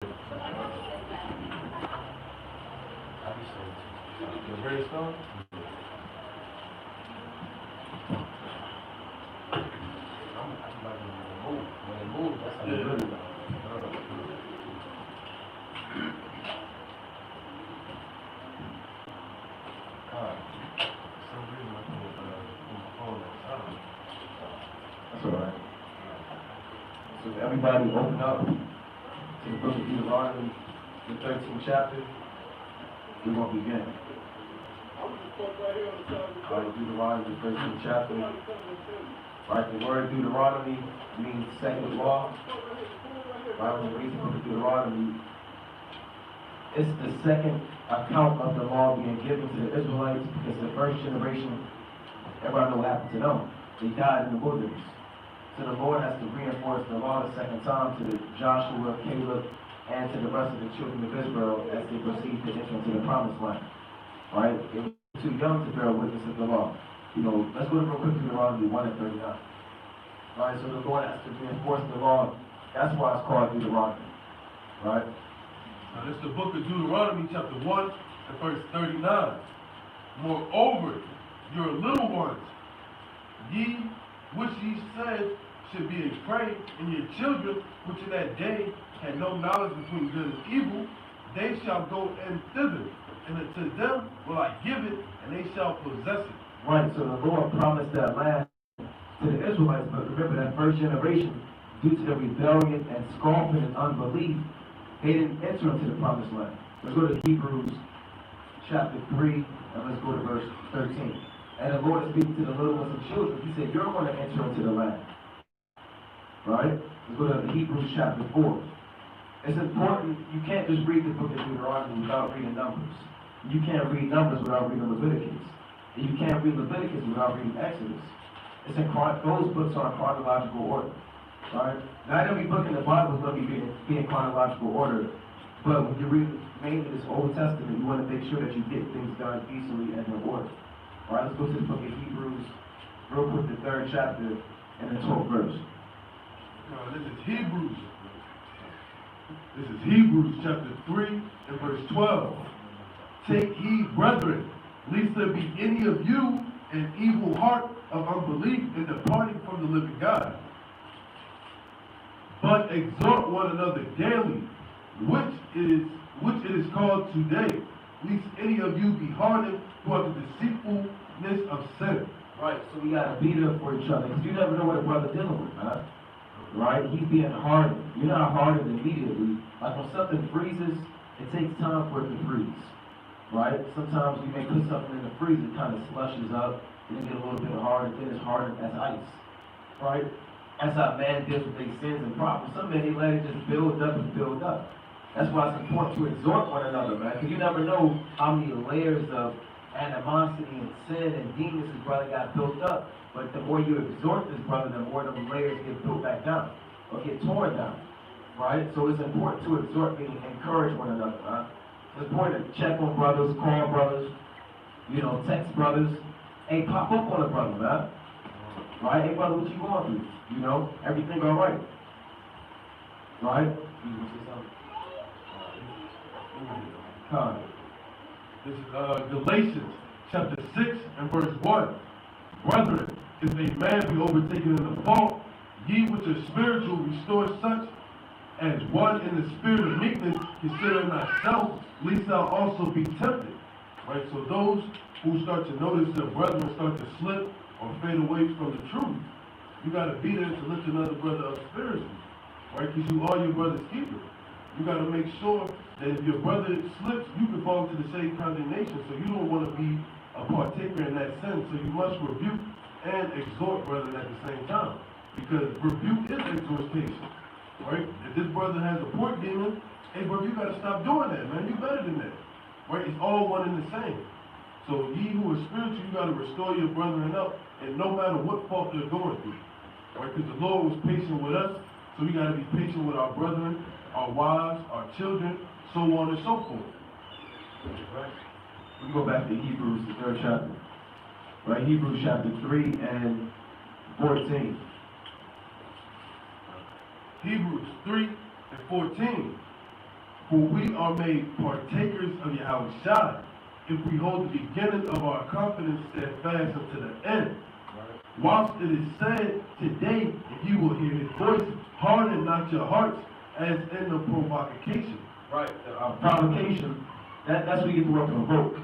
The gravestone? When they move, that's how they do it. That's all right. So everybody open up to the book of Deuteronomy, the 13th chapter. We're going to begin. All right, Deuteronomy, the 13th chapter. Right, the word Deuteronomy means second law. Right, when we read the book of Deuteronomy, it's the second account of the law being given to the Israelites, because the first generation, everybody know what happened to them. They died in the wilderness. So the Lord has to reinforce the law the second time to Joshua, Caleb, and to the rest of the children of Israel as they proceed to enter into the promised land. Right? They were too young to bear witness of the law. You know, let's go to real quick to Deuteronomy 1 and 39. Right? So the Lord has to reinforce the law. That's why it's called Deuteronomy. Right? Now this is the book of Deuteronomy, chapter 1 and verse 39. Moreover, your little ones, ye which ye said should be a prey, and your children, which in that day had no knowledge between good and evil, they shall go in thither, and unto them will I give it, and they shall possess it. Right, so the Lord promised that land to the Israelites, but remember that first generation, due to the rebellion and scoffing and unbelief, they didn't enter into the promised land. Let's go to Hebrews chapter 3, and let's go to verse 13. And the Lord is speaking to the little ones and children. He said, you're going to enter into the land. Right? Let's go to Hebrews chapter 4. It's important, you can't just read the book of Deuteronomy without reading Numbers. You can't read Numbers without reading Leviticus. And you can't read Leviticus without reading Exodus. It's in those books are in chronological order. Right? Not every book in the Bible is going to be in chronological order. But when you read mainly this Old Testament, you want to make sure that you get things done decently and in order. All right, let's go to the book of Hebrews, real quick, the 3rd chapter and the 12th verse. This is Hebrews. This is Hebrews chapter 3 and verse 12. Take heed, brethren, lest there be any of you an evil heart of unbelief in departing from the living God. But exhort one another daily, which it is called today, lest any of you be hardened toward the deceitfulness of sin. Right, so we got to be there for each other, because you never know what a brother dealing with, man. Right? He's being hardened. You're not hardened immediately. Like when something freezes, it takes time for it to freeze. Right? Sometimes you may put something in the freezer, it kind of slushes up, and it get a little bit harder, then it's hardened as ice. Right? That's how man deals with their sins and problems. Some men, they let it just build up and build up. That's why it's important to exhort one another, man, because you never know how many layers of animosity and sin and demons his brother got built up. But the more you exhort this brother, the more them layers get built back down or get torn down. Right? So it's important to exhort, meaning encourage one another, man. It's important to check on brothers, call brothers, you know, text brothers. Hey, pop up on a brother, man. Right? Hey, brother, what you going through? You know, everything all right? Right? You want to say something? This is Galatians chapter 6 and verse 1. Brethren, if a man be overtaken in the fault, ye which are spiritual restore such as one in the spirit of meekness, considering thyself, lest thou also be tempted. Right? So those who start to notice their brethren start to slip or fade away from the truth, you got to be there to lift another brother up spiritually. Right? Because you are your brother's keeper. You got to make sure that if your brother slips, you can fall into the same condemnation. So you don't want to be a partaker in that sin. So you must rebuke and exhort brethren at the same time. Because rebuke is exhortation. Right? If this brother has a pork demon, hey brother, you got to stop doing that, man. You better than that. Right? It's all one and the same. So ye who are spiritual, you got to restore your brethren up, and no matter what fault they're going through. Right? Because the Lord was patient with us, so we got to be patient with our brethren, our wives, our children, so on and so forth. Right. We go back to Hebrews, the 3rd chapter. Right, Hebrews chapter 3 and 14. Hebrews 3 and 14. For we are made partakers of Yahushua, if we hold the beginning of our confidence steadfast unto the end. Whilst it is said today, if you will hear his voice, harden not your hearts, as in the provocation. Right, provocation, that's where you get the word provoke.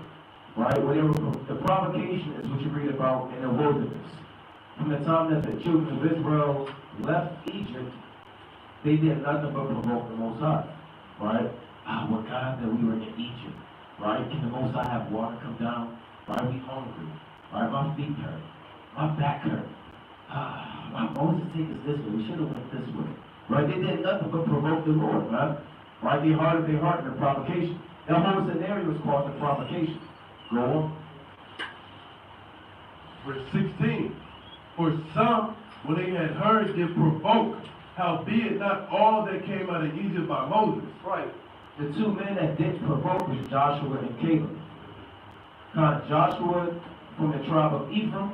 Right, whatever the provocation is what you read about in the wilderness. From the time that the children of Israel left Egypt, they did nothing but provoke the Most High. Right? What God that we were in Egypt. Right? Can the Most High have water come down? Right? We hungry. Right? My feet hurt. My back hurt. Why Moses take us this way? We should have went this way. Right? They did nothing but provoke the Lord. Right? Right? They hardened their heart in the provocation. That whole scenario was called the provocation. Go on. Verse 16. For some, when they had heard, did provoke, howbeit not all that came out of Egypt by Moses. Right. The two men that did provoke was Joshua and Caleb. Joshua from the tribe of Ephraim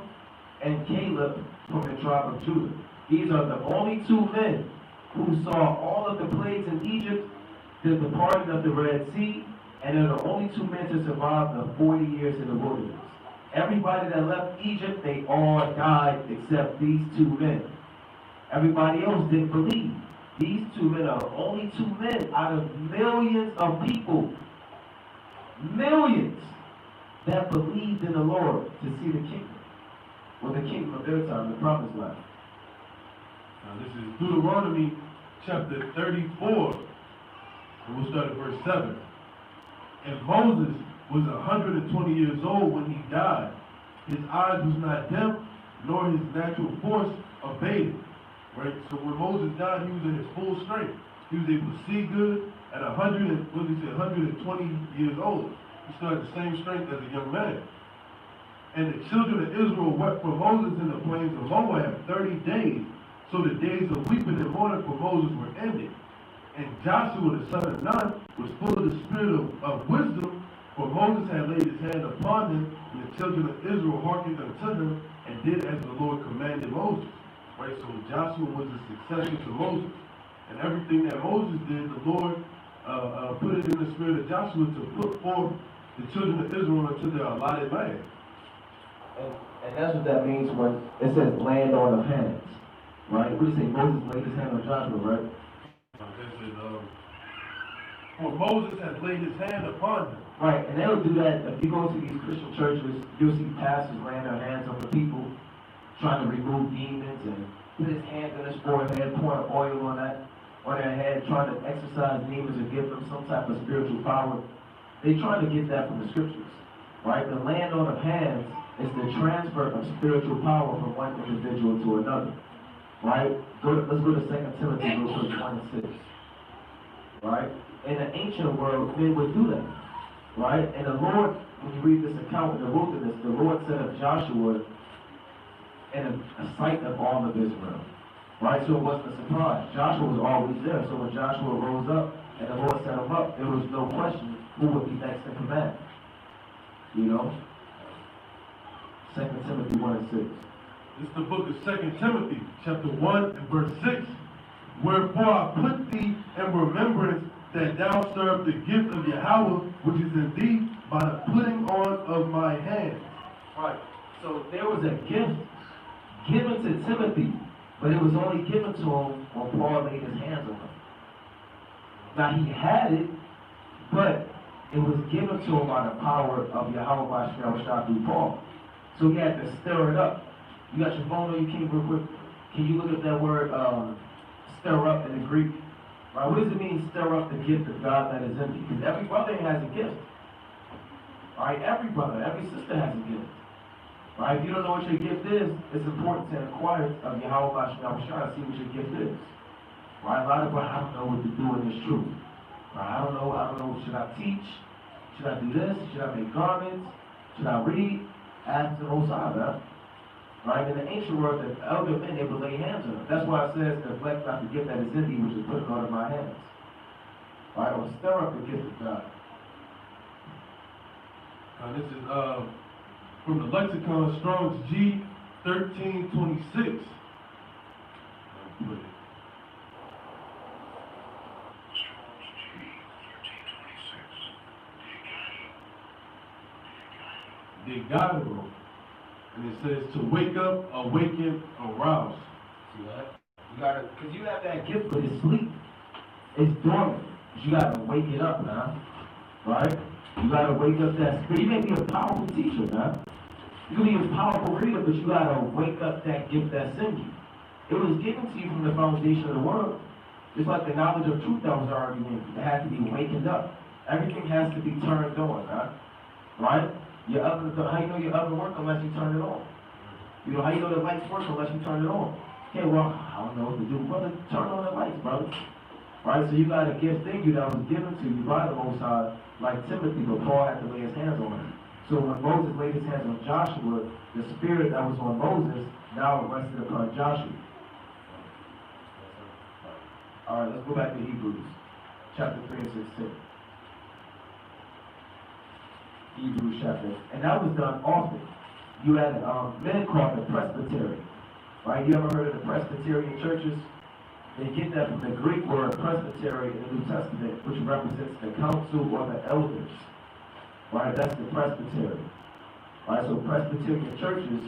and Caleb from the tribe of Judah. These are the only two men who saw all of the plagues in Egypt, the parting of the Red Sea, and they're the only two men to survive the 40 years in the wilderness. Everybody that left Egypt, they all died except these two men. Everybody else didn't believe. These two men are the only two men out of millions of people, millions, that believed in the Lord to see the kingdom, or the kingdom of their time, the promised land. Now this is Deuteronomy chapter 34, and we'll start at verse 7. And Moses was 120 years old when he died. His eyes was not dim, nor his natural force abated. Right? So when Moses died, he was in his full strength. He was able to see good at 120 years old. He still had the same strength as a young man. And the children of Israel wept for Moses in the plains of Moab 30 days. So the days of weeping and mourning for Moses were ended. And Joshua the son of Nun was full of the spirit of wisdom, for Moses had laid his hand upon him, and the children of Israel hearkened unto him, and did as the Lord commanded Moses. Right, so Joshua was a successor to Moses. And everything that Moses did, the Lord put it in the spirit of Joshua to put forth the children of Israel into their allotted land. And that's what that means when it says land on of hands. Right? What do you say? Moses laid his hand on Joshua, right? For Moses has laid his hand upon him. Right, and they'll do that. If you go to these Christian churches, you'll see pastors laying their hands on the people, trying to remove demons, and put his hands on his forehead, pouring oil on their head, trying to exorcise demons or give them some type of spiritual power. They're trying to get that from the scriptures. Right? The laying on of hands is the transfer of spiritual power from one individual to another. Right? Let's go to 2 Timothy verse 1 and 6. Right? In the ancient world, men would do that. Right? And the Lord, when you read this account in the wilderness, the Lord set up Joshua in a sight of all of Israel. Right? So it wasn't a surprise. Joshua was always there. So when Joshua rose up and the Lord set him up, there was no question who would be next in command. You know? 2 Timothy 1 and 6. This is the book of 2 Timothy, chapter 1 and verse 6. Wherefore I put thee in remembrance that thou serve the gift of Yahweh, which is in thee, by the putting on of my hands. Right. So there was a gift given to Timothy, but it was only given to him when Paul laid his hands on him. Now he had it, but it was given to him by the power of Yahweh through Paul. So he had to stir it up. You got your phone on your king real quick? Can you look at that word stir up in the Greek? Right, what does it mean, stir up the gift of God that is in me? Because every brother has a gift. Right, every brother, every sister has a gift. Right, if you don't know what your gift is, it's important to inquire of Yahweh to see what your gift is. Right, a lot of people, I don't know what to do in this truth. Right, I don't know, should I teach? Should I do this? Should I make garments? Should I read? Ask the Most High, right? In the ancient world, the elder men, they would lay hands on them. That's why it says, neglect not the gift that is in thee, which is put out of my hands. Right? Or stir up the gift of God. This is from the Lexicon Strong's G 1326. they got them. And it says to wake up, awaken, arouse. See that? You gotta, cause you have that gift, but it's sleep. It's dormant. You gotta wake it up, man. Right? You gotta wake up that spirit. You may be a powerful teacher, man. You can be a powerful reader, but you gotta wake up that gift that's in you. It was given to you from the foundation of the world. It's like the knowledge of truth that was already in you. It had to be wakened up. Everything has to be turned on, man. Right? Your oven, how you know your oven works unless you turn it on? You know how you know the lights work unless you turn it on? Okay, well, I don't know what to do. Brother, turn on the lights, brother. Right? So you got a gift in you that was given to you by the Most High, like Timothy, but Paul had to lay his hands on him. So when Moses laid his hands on Joshua, the spirit that was on Moses now rested upon Joshua. All right, let's go back to Hebrews, chapter 3 and 16. Hebrews chapter, and that was done often. You had men called the Presbytery, right? You ever heard of the Presbyterian churches? They get that from the Greek word presbytery in the New Testament, which represents the council or the elders, right? That's the presbytery, right? So Presbyterian churches,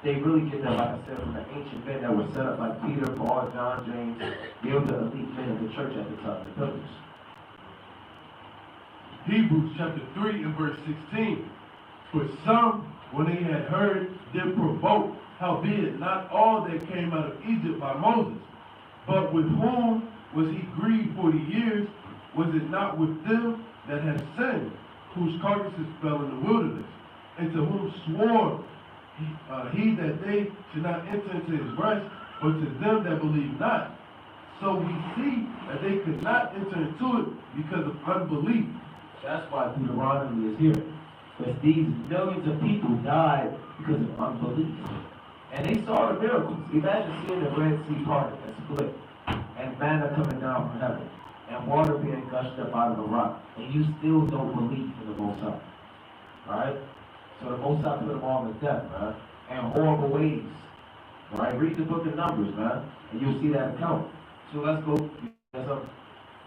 they really get that, like I said, from the ancient men that were set up like Peter, Paul, John, James. They were the elite men of the church at the time, the pillars. Hebrews chapter 3 and verse 16. For some, when they had heard, did provoke, howbeit not all that came out of Egypt by Moses. But with whom was he grieved 40 years? Was it not with them that had sinned, whose carcasses fell in the wilderness, and to whom swore he that they should not enter into his rest, but to them that believe not? So we see that they could not enter into it because of unbelief. That's why Deuteronomy is here. Because these millions of people died because of unbelief. And they saw the miracles. Imagine seeing the Red Sea parted and split, and manna coming down from heaven, and water being gushed up out of the rock, and you still don't believe in the Most High. Right? So the Most High put them all to death, man, and horrible ways. Right? Read the book of Numbers, man, and you'll see that account. So let's go.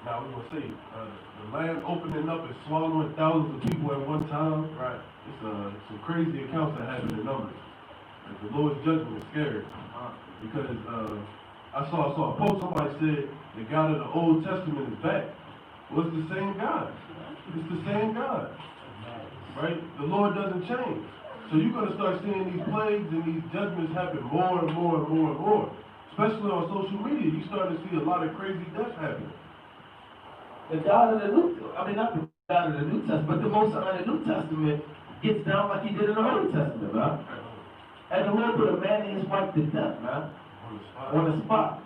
Now we're gonna see the land opening up and swallowing thousands of people at one time. Right. It's some crazy accounts that happen in Numbers. Like the Lord's judgment is scary because I saw a post. Somebody said the God of the Old Testament is back. Well, it's the same God. It's the same God. Right? The Lord doesn't change. So you're gonna start seeing these plagues and these judgments happen more and more and more and more. Especially on social media, you start to see a lot of crazy deaths happening. The God of the not the God of the New Testament, but the Most High in the New Testament gets down like he did in the Old Testament, man. And the Lord put a man and his wife to death, man. On the spot.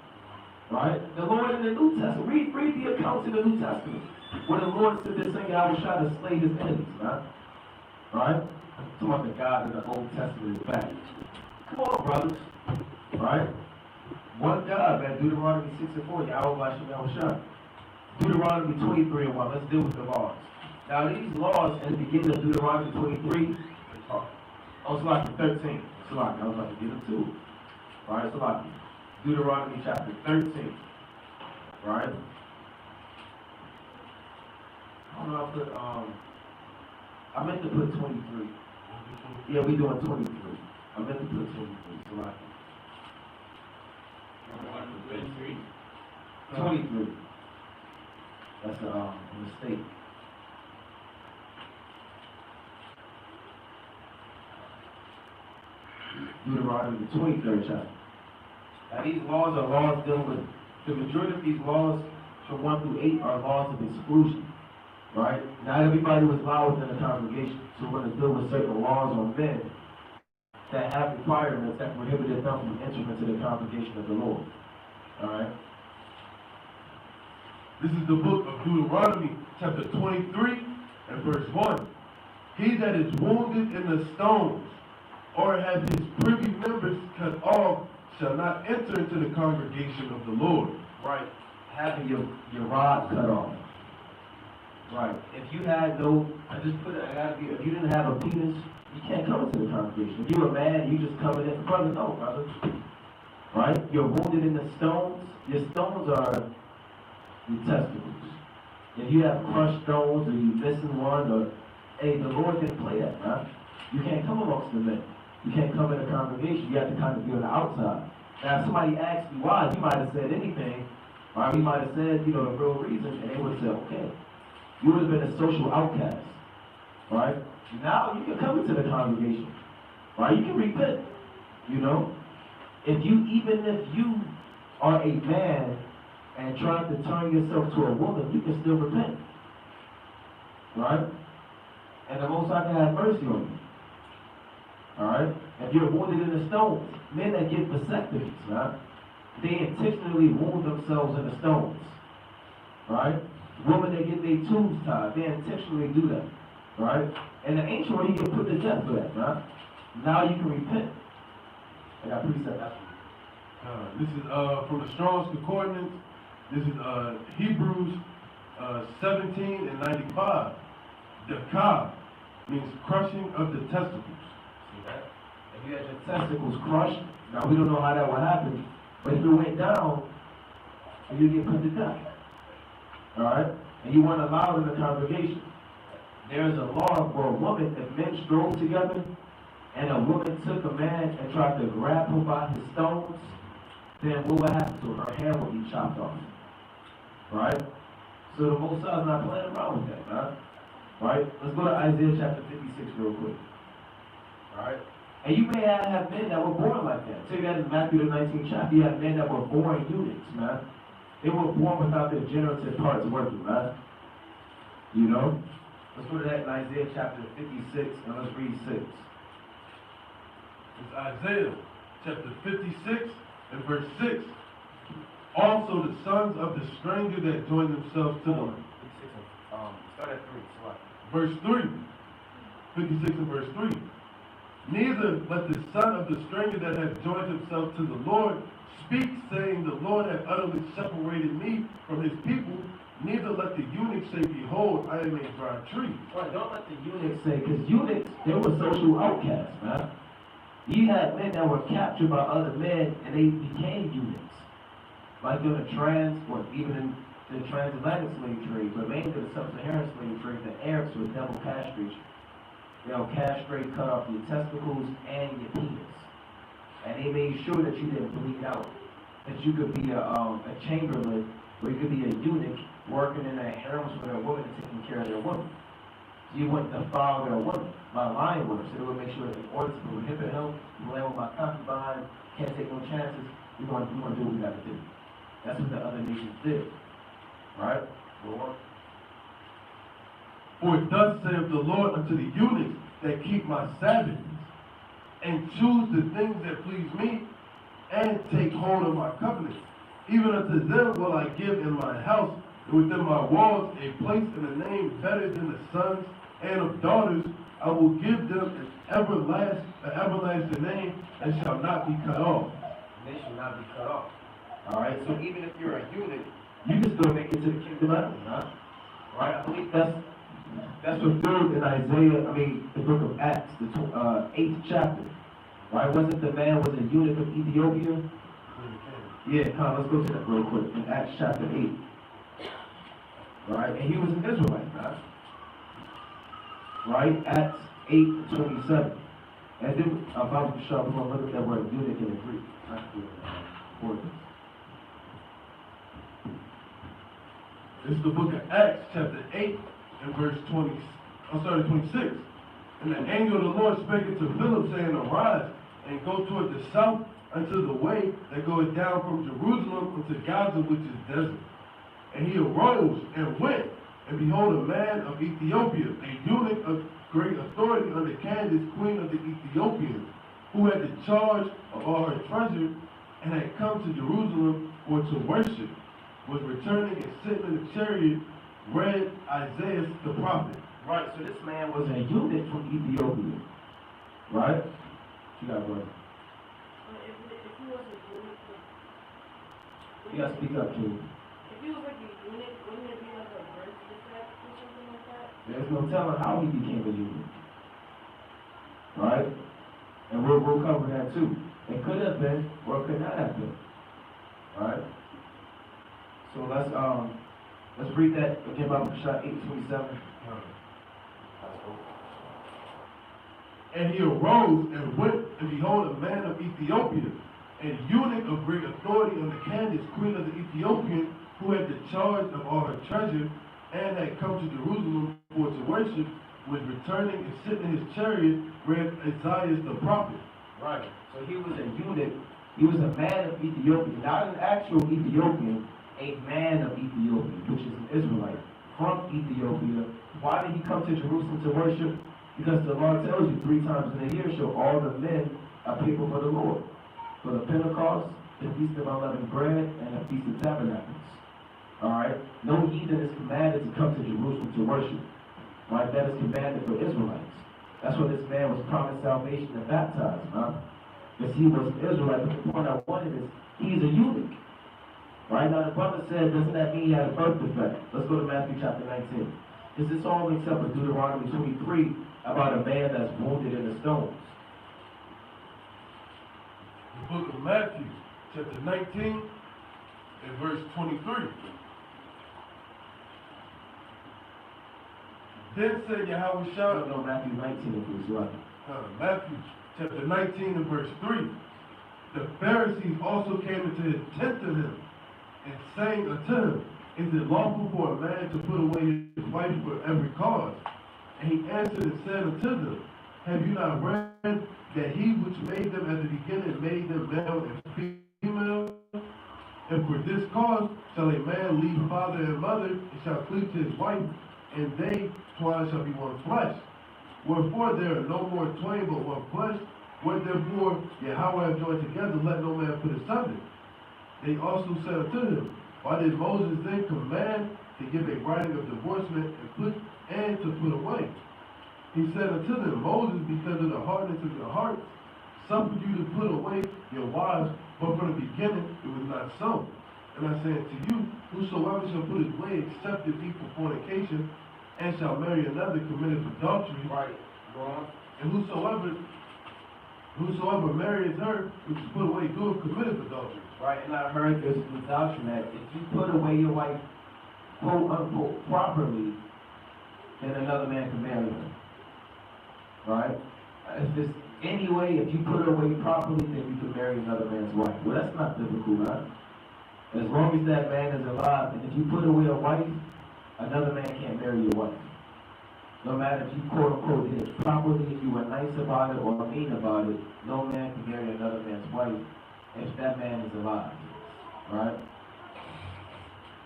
Right? The Lord in the New Testament. Read the accounts in the New Testament. Where the Lord stood there saying, I will try to slay his enemies, man. Right? I'm talking about the God of the Old Testament is back. Come on, brothers. Right? One God, man. Deuteronomy 6 and 4. Yahweh. Deuteronomy 23 and 1. Let's deal with the laws. Now these laws in the beginning of Deuteronomy 23, it's like 13. It's like I was about to get them too. Right? It's like Deuteronomy chapter 13. Right? I don't know, I meant to put 23. Yeah, we doing 23. I meant to put 23. So like 23. That's a mistake. Deuteronomy, the 23rd chapter. Now these laws are laws dealing with, the majority of these laws from 1 through 8 are laws of exclusion. Right? Not everybody was allowed within the congregation. So we're going to deal with certain laws on men that have requirements that prohibited them from entering into the congregation of the Lord. Alright? This is the book of Deuteronomy, chapter 23 and verse 1. He that is wounded in the stones, or has his privy members cut off, shall not enter into the congregation of the Lord. Right. Having your rod cut off. Right. If you had no, if you didn't have a penis, you can't come into the congregation. If you were mad, you just coming in. Brother, no, brother. Right? You're wounded in the stones. Your stones are your testicles. If you have crushed stones or you missing one, or hey, the Lord didn't play that, man. You can't come amongst the men. You can't come in the congregation. You have to kind of be on the outside. Now, if somebody asks you why, you might have said anything, or he might have said, the real reason, and they would have said, okay. You would have been a social outcast, right? Now you can come into the congregation, right? You can repent, Even if you are a man and trying to turn yourself to a woman, you can still repent, right? And the Most High can have mercy on you, all right? If you're wounded in the stones, men that get vasectomies, right? They intentionally wound themselves in the stones, right? Women that get their tubes tied, they intentionally do that, right? And the ancient one, you get put to death for that, right? Now you can repent. I got precept after you. This is from the Strong's Concordance. This is Hebrews 17 and 95. Dakah means crushing of the testicles. See that? If you had your testicles crushed, now we don't know how that would happen, but if it went down, you get put to death. Alright? And you weren't allowed in the congregation. There is a law for a woman, if men strolled together, and a woman took a man and tried to grab him by his stones, then what would happen to her? Her hair would be chopped off. Right? So the Most High is not playing around with that, right? Right? Let's go to Isaiah chapter 56 real quick. Alright? And you may have men that were born like that. Take that in Matthew the 19th chapter. You have men that were born eunuchs, man. They were born without their generative parts working, right? Let's go to that in Isaiah chapter 56 and let's read 6. It's Isaiah chapter 56 and verse 6. Also the sons of the stranger that join themselves to them. Start at 3. Verse 3. 56 and verse 3. Neither let the son of the stranger that hath joined himself to the Lord speak, saying, the Lord hath utterly separated me from his people. Neither let the eunuch say, behold, I am a dry tree. Right, don't let the eunuch say, because eunuchs, they were social outcasts, man. You had men that were captured by other men, and they became eunuchs. Like in even in the transatlantic slave trade, but mainly the sub-Saharan slave trade, the Arabs were double castration. They'll castrate, cut off your testicles and your penis. And they made sure that you didn't bleed out. That you could be a chamberlain, or you could be a eunuch working in a harems with a woman and taking care of their woman. You wouldn't defile their woman by lying with her. So they would make sure that in order to prohibit him, you lay with my concubine, can't take no chances, we're going to do what we got to do. That's what the other nations did. Right? Lord. For thus saith the Lord unto the eunuchs that keep my Sabbaths, and choose the things that please me, and take hold of my covenant. Even unto them will I give in my house, and within my walls, a place and a name better than the sons and of daughters. I will give them an everlasting name, and shall not be cut off. They shall not be cut off. Alright, so even if you're a eunuch, you can still make it to the kingdom of heaven, huh? Right? I believe that's fulfilled in Isaiah, the book of Acts, the 8th chapter. Right? Wasn't the man was a eunuch of Ethiopia? Yeah, let's go to that real quick. In Acts chapter 8. Right? And he was an Israelite, right? Right? Acts 8:27. And then about to show, we're going to look at that word eunuch in the Greek. This is the book of Acts, chapter 8, and verse 26. And the angel of the Lord spake unto Philip, saying, arise, and go toward the south unto the way that goeth down from Jerusalem unto Gaza, which is desert. And he arose and went, and behold, a man of Ethiopia, a eunuch of great authority under Candace, queen of the Ethiopians, who had the charge of all her treasure, and had come to Jerusalem for to worship, was returning and sitting in the chariot, read Isaiah the prophet. Right, so this man was a eunuch from Ethiopia. Right? You got one. If he was a eunuch, you gotta speak up, too. If he was like a eunuch, wouldn't it be like a birth defect or something like that? There's no telling how he became a eunuch. Right? And we'll cover that too. It could have been, or it could not have been. Right? So let's read that again, Bible shot 8:27. And he arose and went, and behold, a man of Ethiopia, an eunuch of great authority under Candace, queen of the Ethiopian, who had the charge of all her treasure, and had come to Jerusalem for to worship, was returning and sitting in his chariot, read Isaiah the prophet. Right. So he was a eunuch. He was a man of Ethiopia, not an actual Ethiopian, a man of Ethiopia, which is an Israelite from Ethiopia. Why did he come to Jerusalem to worship? Because the Lord tells you 3 times in a year, shall all the men appear before the Lord. For the Pentecost, the Feast of Unleavened Bread, and the Feast of Tabernacles. Alright? No heathen is commanded to come to Jerusalem to worship. Right? That is commanded for Israelites. That's why this man was promised salvation and baptized, huh? Because he was an Israelite. But the point I wanted is, he's a eunuch. Right? Now the brother said, doesn't that mean he had a birth defect? Let's go to Matthew chapter 19. Is this all except for Deuteronomy 23 about a man that's wounded in the stones? The book of Matthew, chapter 19, and verse 23. Then said Yahweh Shah, No, Matthew 19 if it was right. Matthew chapter 19 and verse 3. The Pharisees also came into his tent to him, and saying unto him, is it lawful for a man to put away his wife for every cause? And he answered and said unto them, have you not read that he which made them at the beginning made them male and female? And for this cause shall a man leave father and mother, and shall cleave to his wife, and they twine shall be one flesh. Wherefore there are no more twain but one flesh. What therefore Yahweh have joined together, let no man put asunder. They also said unto him, why did Moses then command to give a writing of divorcement and to put away? He said unto them, Moses, because of the hardness of your hearts, suffered you to put away your wives, but from the beginning it was not so. And I say unto you, whosoever shall put his way except it be for fornication, and shall marry another committeth adultery. Right. Go on. And whosoever marries her, which is put away, doeth committeth adultery. Right, and I heard there's a doctrine that if you put away your wife, quote unquote, properly, then another man can marry her. Right? If it's any way, if you put her away properly, then you can marry another man's wife. Well, that's not biblical, right? As long as that man is alive, and if you put away a wife, another man can't marry your wife. No matter if you quote unquote did it properly, if you were nice about it or mean about it, no man can marry another man's wife if that man is alive. Right?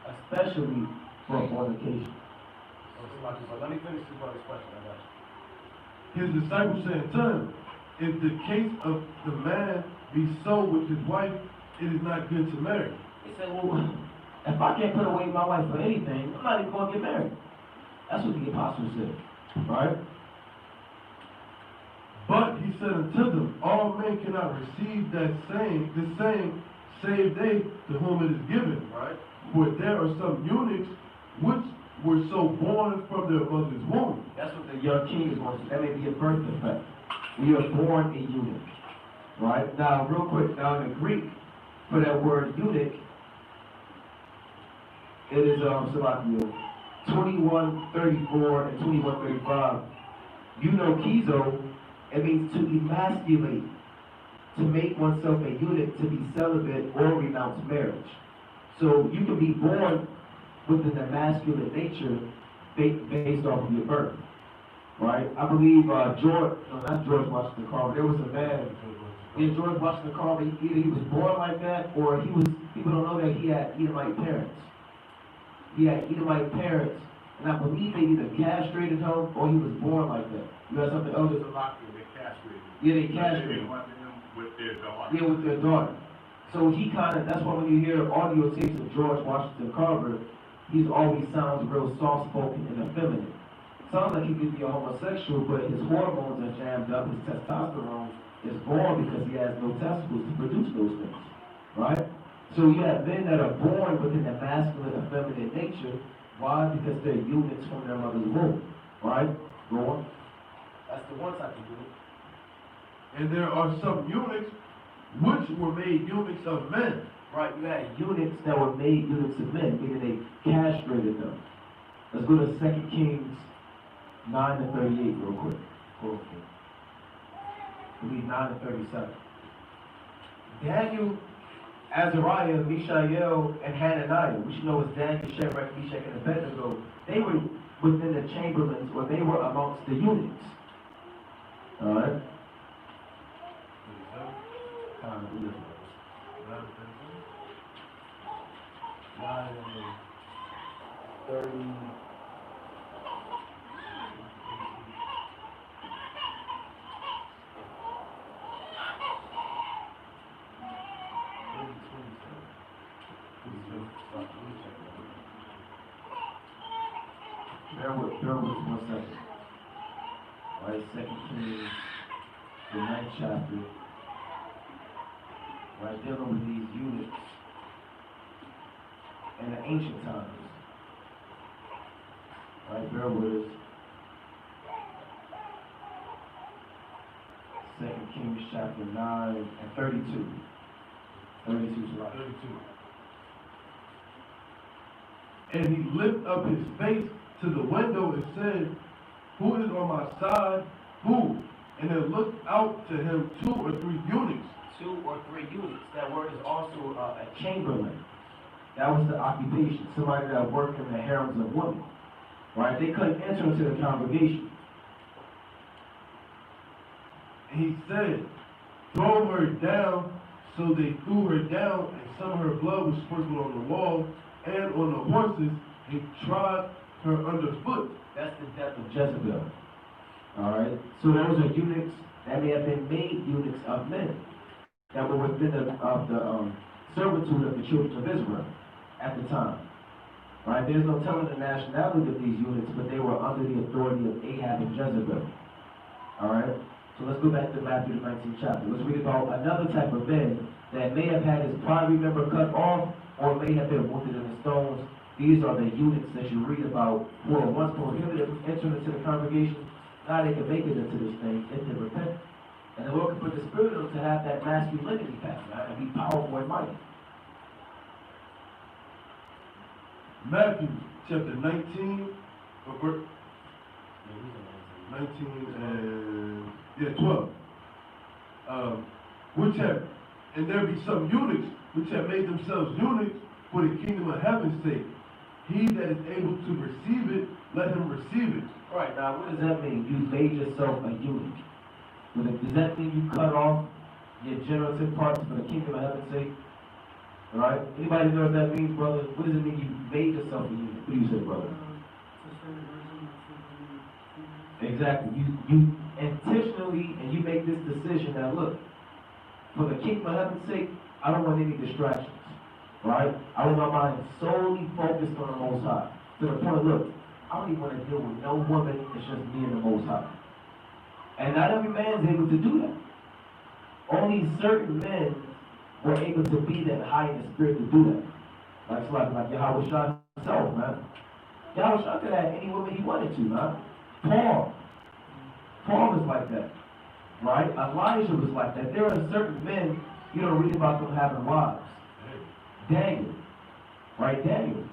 Especially for fornication. So let me finish this brother's question. I got you. His disciples said unto him, if the case of the man be so with his wife, it is not good to marry. He said, well, if I can't put away my wife for anything, I'm not even going to get married. That's what the apostle said, right? But he said unto them, all men cannot receive the same, save they to whom it is given, right? For there are some eunuchs which were so born from their mother's womb. That's what the young king is going to say. That may be a birth defect. We are born a eunuch, right? Now, real quick, now in the Greek, for that word eunuch, it is Salakia 2134 and 2135. Eunuchizo, it means to emasculate, to make oneself a eunuch, to be celibate or renounce marriage. So you can be born with an emasculate nature based off of your birth, right? I believe George Washington Carver, there was a man, George Washington Carver, either he was born like that or people don't know that he had Edomite parents. He had Edomite parents, and I believe they either castrated him or he was born like that. You had something else? They castrated. Yeah, they castrated him. With their daughter. Yeah, with their daughter. So he that's why when you hear audio tapes of George Washington Carver, he always sounds real soft-spoken and effeminate. Sounds like he could be a homosexual, but his hormones are jammed up, his testosterone is born because he has no testicles to produce those things, right? So you have men that are born with an masculine, effeminate nature. Why? Because they're eunuchs from their mother's womb, right? Go on. That's the one type of eunuch. And there are some eunuchs which were made eunuchs of men. Right, you had eunuchs that were made eunuchs of men, meaning they castrated them. Let's go to 2 Kings 9 and 38 real quick. I believe 9 and 37. Daniel, Azariah, Mishael, and Hananiah, which you know is Daniel, Shadrach, Meshach, and Abednego, they were within the chamberlains, or they were amongst the eunuchs. Alright? Bear with 1 second. Alright, 2 Kings, the 9th chapter. Right, dealing with these eunuchs in the ancient times. Right, bear with us. 2 Kings chapter 9 and 32. 32 is right. 32. And he lifted up his face to the window and said, "Who is on my side? Who?" And there looked out to him 2 or 3 eunuchs. 2 or 3 eunuchs. That word is also a chamberlain. That was the occupation. Somebody that worked in the harems of women. Right? They couldn't enter into the congregation. And he said, "Throw her down." So they threw her down, and some of her blood was sprinkled on the wall and on the horses, and trod her underfoot. That's the death of Jezebel. Alright? So those are eunuchs that may have been made eunuchs of men that were within the servitude of the children of Israel at the time. Right? There's no telling the nationality of these eunuchs, but they were under the authority of Ahab and Jezebel. Alright? So let's go back to Matthew the 19th chapter. Let's read about another type of man that may have had his private member cut off or may have been wounded in the stones. These are the eunuchs that you read about who were once prohibited from entering into the congregation. Now they can make it into this thing if they repent. And the Lord can put the spirit in them to have that masculinity back, right? And be powerful and mighty. Matthew chapter 19, 19 and 12. And there be some eunuchs which have made themselves eunuchs for the kingdom of heaven's sake. He that is able to receive it, let him receive it. All right, now what does that mean? You made yourself a eunuch. Does that mean you cut off your generative parts for the kingdom of heaven's sake? All right? Anybody know what that means, brother? What does it mean you made yourself a eunuch? What do you say, brother? Exactly. You intentionally, and you make this decision that, look, for the kingdom of heaven's sake, I don't want any distractions. Right? I want my mind solely focused on the Most High. To the point, look, I don't even want to deal with no woman, it's just me and the Most High. And not every man is able to do that. Only certain men were able to be that high in the spirit to do that. Like Yahweh Shah himself, man. Yahweh Shah could have any woman he wanted to, man. Paul was like that. Right? Elijah was like that. There are certain men, you don't read about them having wives. Daniel. Right? Daniel.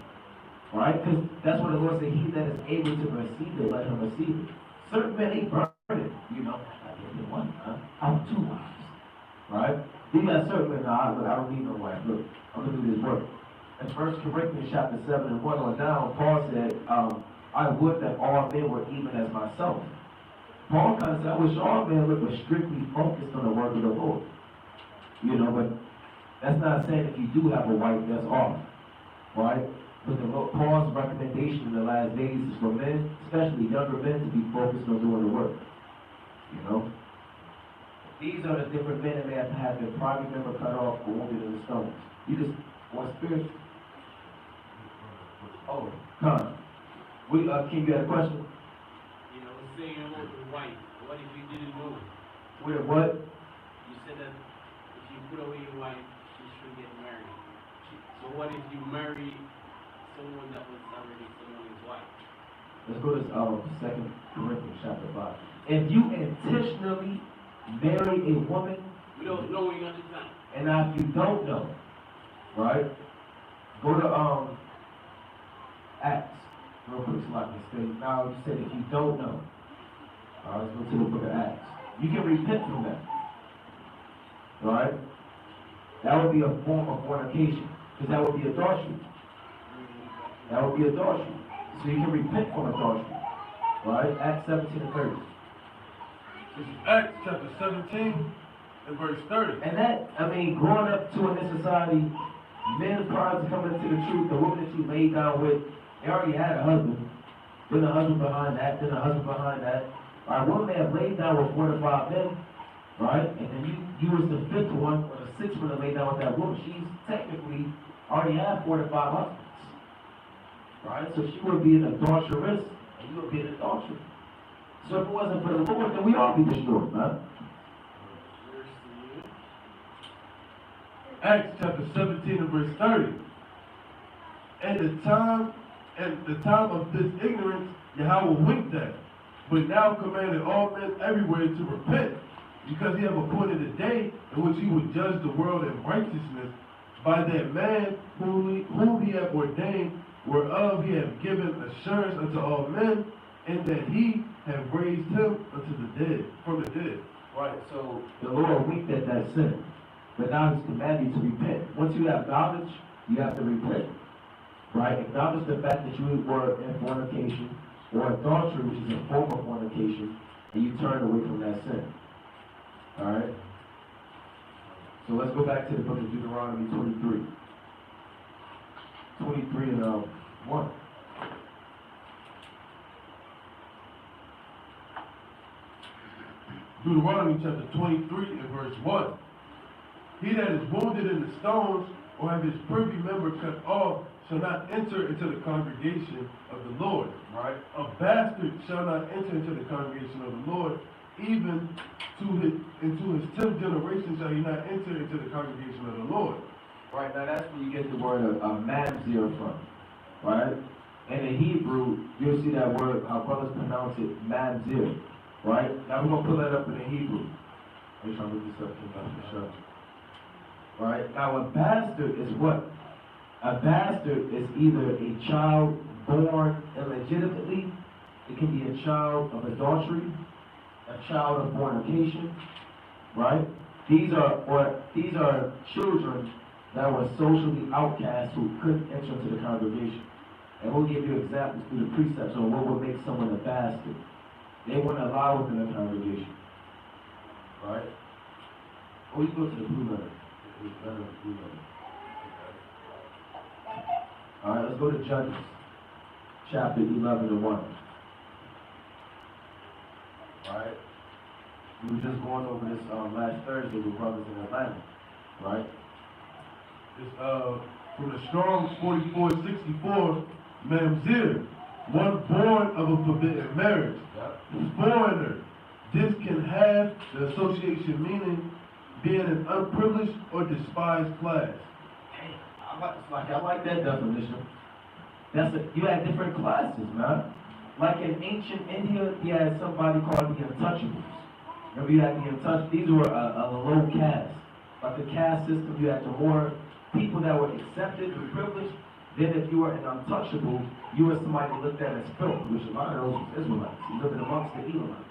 Right? Because that's what the Lord said, he that is able to receive it, let him receive it. Certain men, they burn it. You know, I get one, I have 2 wives. Right? Then you got certain men, I don't need no wife. Look, I'm going to do this work. In 1 Corinthians chapter 7 and 1 on down, Paul said, I would that all men were even as myself. Paul kind of said, I wish all men were strictly focused on the word of the Lord. You know, but that's not saying if you do have a wife, that's off. Right? But Paul's recommendation in the last days is for men, especially younger men, to be focused on doing the work. You know? These are the different men that may have to have their private member cut off or wounded in the stones. You just want spiritual. Oh, Con. King, you had a question? You know, saying you want the wife. What if you didn't know it? With what? You said that if you put away your wife, she should get married. So what if you marry someone that was already someone's wife? Let's go to 2 Corinthians chapter 5. If you intentionally marry a woman, Without knowing at the time. and now if you don't know, right? Go to Acts. Real quick, so I can say, now you said if you don't know. Let's go to the book of Acts. You can repent from that. right? That would be a form of fornication, because that would be adultery. That would be adultery. So you can repent from adultery, right? Acts 17 and 30. This is Acts chapter 17 and verse 30. And that, I mean, growing up to in this society, men prior to coming into the truth, the woman that you laid down with, they already had a husband. Then a husband behind that, then a husband behind that. All right, women may have laid down with 4 to 5 men, right? And then you was the 5th one or the 6th one to lay down with that woman. She's technically already had 4 to 5 husbands, right? So she would be an adulteress, and you would be an adulterer. So if it wasn't for the Lord, then we all be destroyed, man. Acts chapter 17 and verse 30. And the time of this ignorance, Yahweh winked at, but now commanded all men everywhere to repent, because he have appointed a day in which he would judge the world in righteousness by that man whom he hath ordained, whereof he hath given assurance unto all men, and that he hath raised him from the dead. Right, so the Lord winked at that sin, but now he's commanding you to repent. Once you have knowledge, you have to repent. Right? Acknowledge the fact that you were in fornication or adultery, which is a form of fornication, and you turn away from that sin. Alright? So let's go back to the book of Deuteronomy 23. 23 and 1. Deuteronomy chapter 23 and verse 1. He that is wounded in the stones or have his privy member cut off shall not enter into the congregation of the Lord. Right? A bastard shall not enter into the congregation of the Lord, even into his 10th generation shall he not enter into the congregation of the Lord. Right, now that's where you get the word mamzer from. Right? In the Hebrew, you'll see that word, how brothers pronounce it, mamzer. Right? Now we're going to pull that up in the Hebrew. I'm trying to look this up for sure. Right? Now a bastard is what? A bastard is either a child born illegitimately, it can be a child of adultery, a child of fornication, right? These are children that were socially outcast who couldn't enter into the congregation. And we'll give you examples through the precepts on what would make someone a bastard. They weren't allowed within the congregation. Right? Oh, you go to the blue letter. Alright, let's go to Judges, chapter 11 and 1. Alright? We were just going over this last Thursday with brothers in Atlanta. Right? It's from the Strong's 4464, Mamzer, one born of a forbidden marriage. Yep. Foreigner. This can have the association meaning being an unprivileged or despised class. I like that definition. You had different classes, man. Like in ancient India, you had somebody called the Untouchables. Remember, you had the Untouchables. These were a low caste. Like the caste system, you had the more people that were accepted and privileged. Then if you were an untouchable, you were somebody looked at as filth, which a lot of those was Israelites. You lived amongst the Edomites.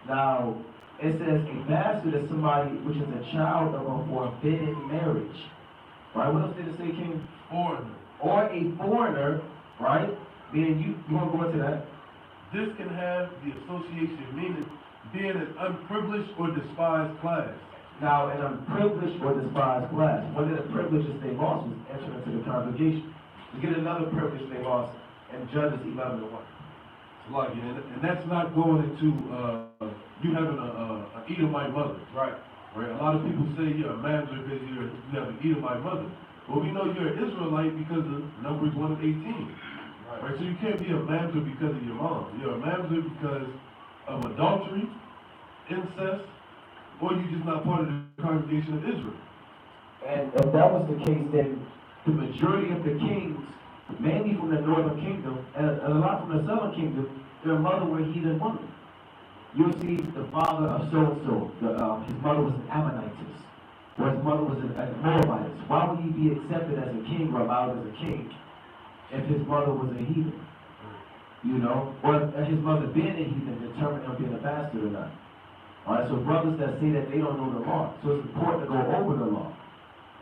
Now, it says a bastard is somebody which is a child of a forbidden marriage. Right? What else did it say, King? Foreigner. Or a foreigner, right? Meaning you want to go into that? This can have the association meaning being an unprivileged or despised class. Now, an unprivileged or despised class. One of the privileges they lost was entering into the congregation. To get another privilege they lost in Judges 11 and 1. Like, and that's not going into you having an Edomite mother. Right. Right? A lot of people say you're a mamzer because you have an Edomite mother. Well, we know you're an Israelite because of Numbers 1 and 18. Right? So you can't be a mamzer because of your mom. You're a mamzer because of adultery, incest, or you're just not part of the congregation of Israel. And if that was the case, then the majority of the kings, mainly from the northern kingdom, and a lot from the southern kingdom, their mother were heathen women. You'll see the father of so-and-so, his mother was an Ammonitess, or his mother was an Moabite. Why would he be accepted as a king or allowed as a king if his mother was a heathen? You know? Or his mother being a heathen determined him being a bastard or not. All right, so brothers that say that they don't know the law. So it's important to go over the law.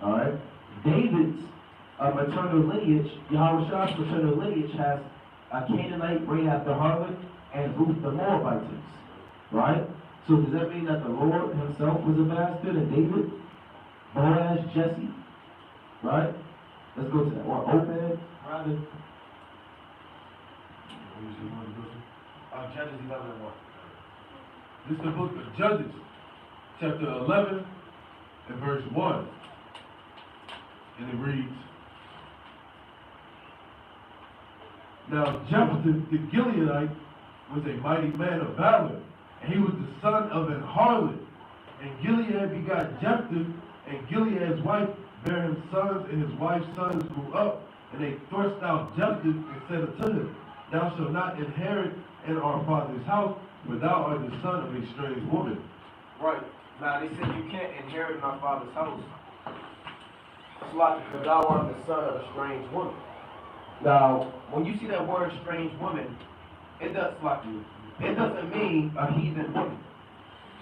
All right? David's maternal lineage, Yahushua's maternal lineage has a Canaanite, Rahab the harlot, and Ruth the Moabitess. Right? So does that mean that the Lord himself was a bastard and David, Boaz, Jesse? Right? Let's go to that. Or Obed, rather. Judges 11 and 1. This is the book of Judges, chapter 11 and verse 1. And it reads, Now Jephthah the Gileadite was a mighty man of valor, and he was the son of an harlot. And Gilead begot Jephthah, and Gilead's wife bare him sons, and his wife's sons grew up. And they thrust out Jephthah and said unto him, Thou shalt not inherit in our father's house, for thou art the son of a strange woman. Right. Now they said you can't inherit in our father's house. It's like because thou art the son of a strange woman. Now, when you see that word strange woman, it doesn't mean a heathen woman.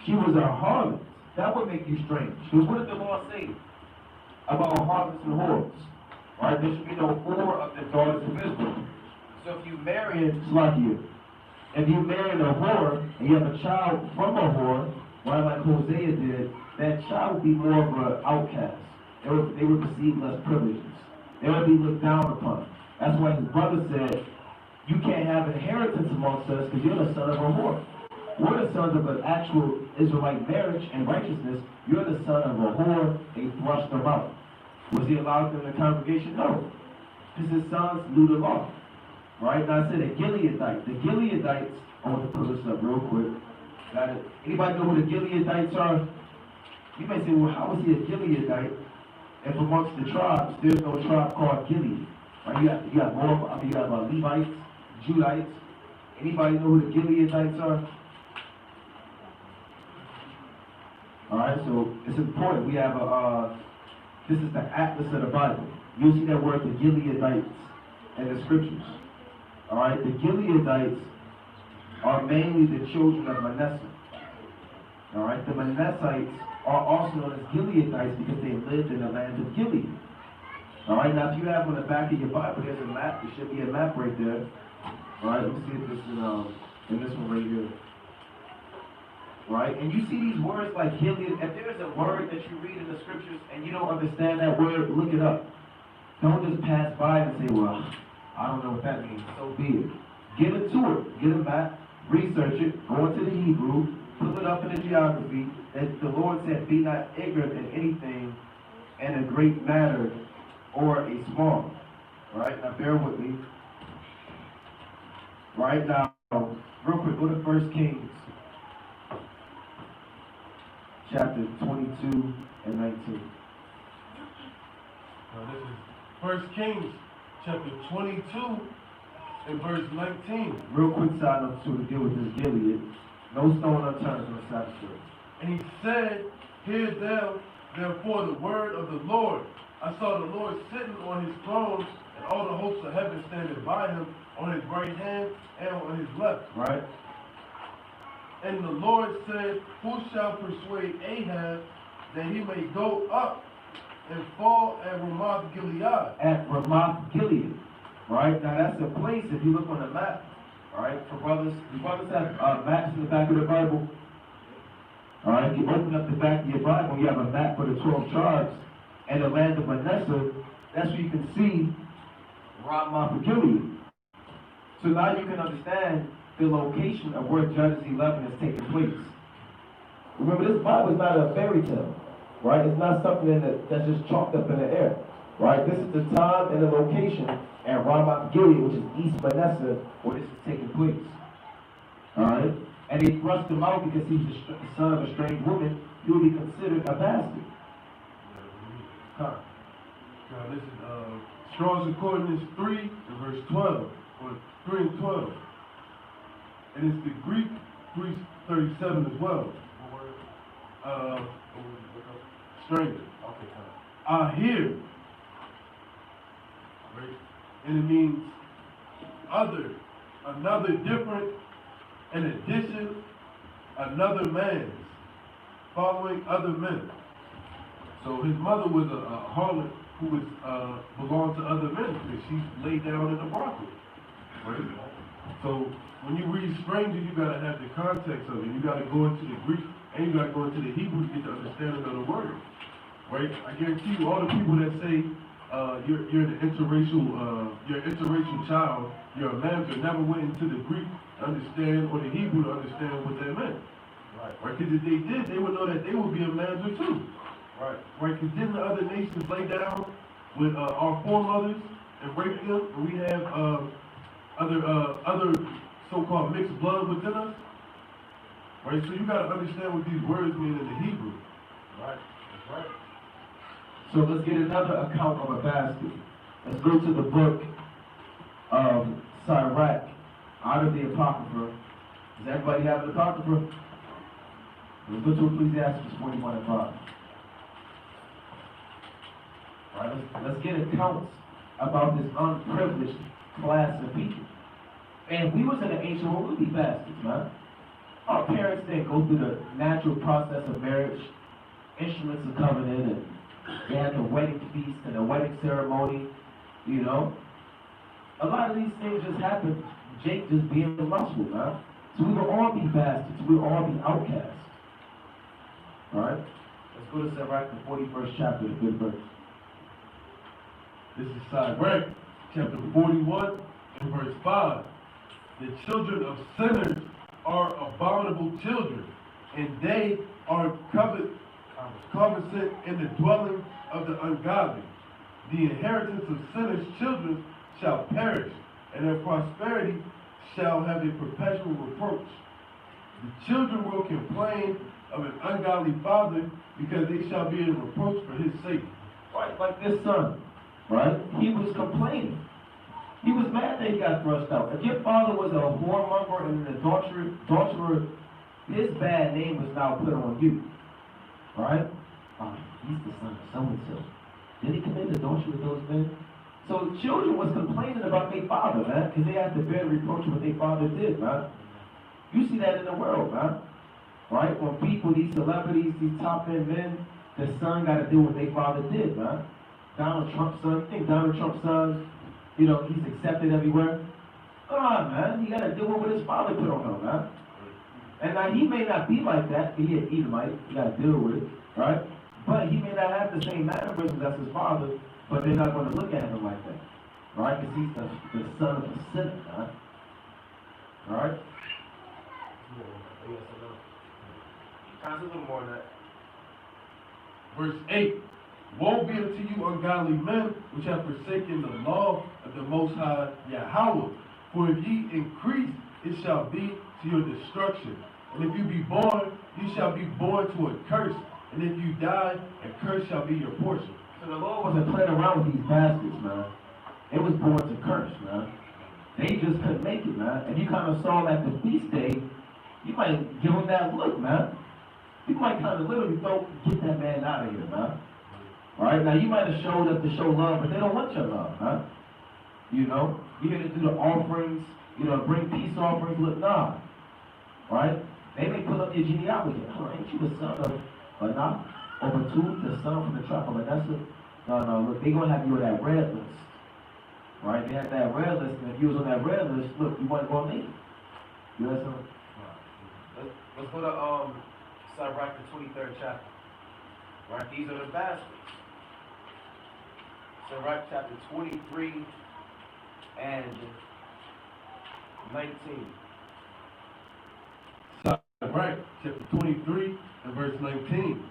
She was a harlot. That would make you strange. Because what did the law say about harlots and whores? Right? There should be no whore of the daughters of Israel. So if you marry if you marry a whore and you have a child from a whore, right, like Hosea did, that child would be more of an outcast. They would receive less privileges. They would be looked down upon. That's why his brother said, you can't have inheritance amongst us because you're the son of a whore. We're the sons of an actual Israelite marriage and righteousness. You're the son of a whore. They thrust him out. Was he allowed in the congregation? No. Because his sons knew the law. Right? Now I said a Gileadite. The Gileadites, I want to pull this up real quick. Got it? Anybody know who the Gileadites are? You may say, well, how is he a Gileadite? If amongst the tribes, there's no tribe called Gilead. Right? You got Levites, Judites. Anybody know who the Gileadites are? Alright, so it's important. We have this is the atlas of the Bible. You'll see that word, the Gileadites, in the scriptures. Alright, the Gileadites are mainly the children of Manasseh. Alright, the Manassites are also known as Gileadites because they lived in the land of Gilead. Alright, now if you have on the back of your Bible, there's a map. There should be a map right there. Alright, let me see if this is in this one right here. Right? And you see these words like Gilead. If there's a word that you read in the scriptures and you don't understand that word, look it up. Don't just pass by and say, well, I don't know what that means. So be it. Get into it. Get a map. Research it. Go into the Hebrew. Pull it up in the geography. That the Lord said, be not ignorant in anything in a great matter or a small. Right? Now bear with me. Right now, real quick, go to 1 Kings. Chapter 22 and 19. Now this is 1 Kings, chapter 22 and verse 19. Real quick side note too to deal with this Gilead. No stone unturned from the Sabbath Service. And he said, Hear thou therefore the word of the Lord. I saw the Lord sitting on his throne, and all the hosts of heaven standing by him, on his right hand and on his left. Right? And the Lord said, Who shall persuade Ahab that he may go up and fall at Ramoth Gilead? At Ramoth Gilead. Right? Now that's a place, if you look on the map, alright, for brothers, do brothers have maps in the back of the Bible? Alright, if you open up the back of your Bible, you have a map for the 12 tribes and the land of Manasseh. That's where you can see Ramoth Gilead. So now you can understand the location of where Judges 11 is taking place. Remember, this Bible is not a fairy tale, right? It's not something that's just chalked up in the air, right? This is the time and the location at Ramoth Gilead, which is East Manasseh, where this is taking place. All right? And they thrust him out because he's the son of a strange woman. He will be considered a bastard. Now this is Strong's Concordance 3 and verse 12, or 3 and 12. And it's the Greek 337 as well. Stranger. I hear. Right? And it means other, another, different, an addition, another man's, following other men. So his mother was a harlot who was belonged to other men because she laid down in the brothel. Right? So when you read Stranger, you gotta have the context of it. You gotta go into the Greek and you gotta go into the Hebrew to get the understanding of the word. Right? I guarantee you, all the people that say you're an interracial child, you're a man that never went into the Greek to understand or the Hebrew to understand what that meant. Right. Right? Because if they did, they would know that they would be a manzer too. Right. Right? Because didn't the other nations lay down with our foremothers and rape them, and we have other so-called mixed blood within us? Right? So you got to understand what these words mean in the Hebrew. Right. That's right. So let's get another account of a basket. Let's go to the book of Sirach, out of the Apocrypha. Does everybody have the Apocrypha? Let's go to Ecclesiastes 41:5. Right, let's get accounts about this unprivileged class of people. And if we was in the ancient world, we'd be bastards, man. Our parents didn't go through the natural process of marriage, instruments of covenant, and they had the wedding feast and the wedding ceremony, you know. A lot of these things just happened, Jake just being lustful, man. So we will all be bastards, we will all be outcasts. Alright? Let's go to Sirach, the 41st chapter, the 5th verse. This is Sirach, chapter 41, and verse 5. The children of sinners are abominable children, and they are cognizant in the dwelling of the ungodly. The inheritance of sinners' children shall perish, and their prosperity shall have a perpetual reproach. The children will complain of an ungodly father, because they shall be a reproach for his sake. Right, like this son, right? He was complaining. He was mad that he got thrust out. If your father was a whoremonger and an adulterer, his bad name was now put on you. Right? He's the son of so-and-so. Did he commit adultery with those men? So children was complaining about their father, man, because they had to bear the reproach of what their father did, man. You see that in the world, man. Right? When people, these celebrities, these top-end men, the son got to do what their father did, man. Donald Trump's son, you think Donald Trump's son, you know, he's accepted everywhere? Come on, man. He got to deal with what his father put on him, man. And now he may not be like that, but he an Edomite. You got to deal with it, right? But he may not have the same mannerisms as his father, but they're not going to look at him like that, right? Because he's the son of a sinner, man. All right? A little more than that. Verse 8. Woe be unto you, ungodly men, which have forsaken the law of the Most High Yahweh. For if ye increase, it shall be to your destruction. And if you be born, you shall be born to a curse. And if you die, a curse shall be your portion. So the Lord wasn't playing around with these bastards, man. It was born to curse, man. They just couldn't make it, man. And you kind of saw at the feast day, you might give them that look, man. You might kind of literally get that man out of here, man. All right, now you might have showed up to show love, but they don't want your love, huh? You know, you're here to do the offerings, you know, bring peace offerings. Look, nah, right? They may pull up your genealogy. Oh, ain't you the son of Anak, over two, the son from the tribe of Manasseh? No, look, they're going to have you on that red list, right? They have that red list, and if you was on that red list, look, you wasn't going to make it. You know something? Let's go to Sirach, the 23rd chapter. Right, these are the bastards. Sirach chapter 23 and 19. Sirach chapter 23 and verse 19.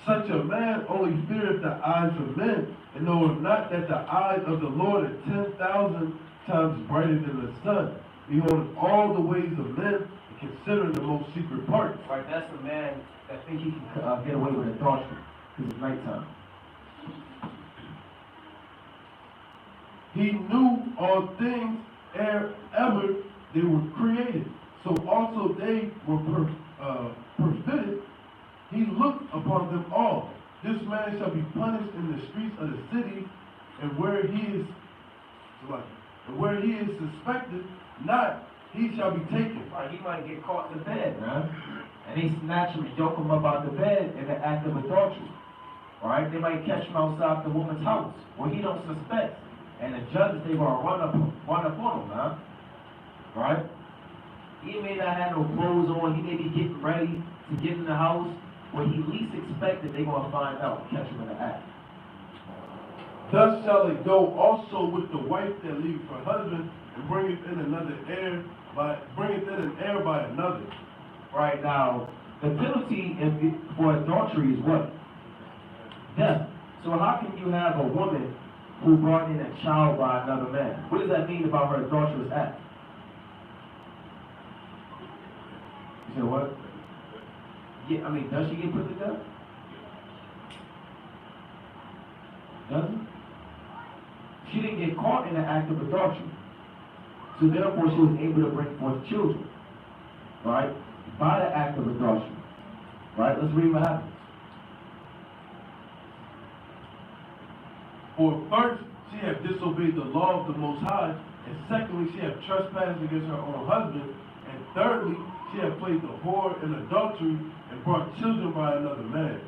Such a man only feareth the eyes of men, and knoweth not that the eyes of the Lord are 10,000 times brighter than the sun, beholding all the ways of men, and considering the most secret parts. Right, that's the man that think he can get away with adultery, because it's nighttime. He knew all things ere ever they were created. So also they were permitted. He looked upon them all. This man shall be punished in the streets of the city, and where he is suspected not, he shall be taken. Right, he might get caught in the bed, man. and they snatch him and yoke him up out the bed in the act of adultery. Right? They might catch him outside the woman's house where he don't suspect. And the judges, they gonna run up on him, huh? Right? He may not have no clothes on, he may be getting ready to get in the house where he least expected they gonna find out and catch him in the act. Thus shall it go also with the wife that leaveth her husband and bringeth in an heir by another. Right now, the penalty for adultery is what? Death. So how can you have a woman who brought in a child by another man? What does that mean about her adulterous act? You said what? Yeah, I mean, does she get put to death? Doesn't? She didn't get caught in the act of adultery. So therefore she was able to bring forth children. Right? By the act of adultery. Right? Let's read what happens. For first, she hath disobeyed the law of the Most High, and secondly, she hath trespassed against her own husband, and thirdly, she hath played the whore in adultery and brought children by another man.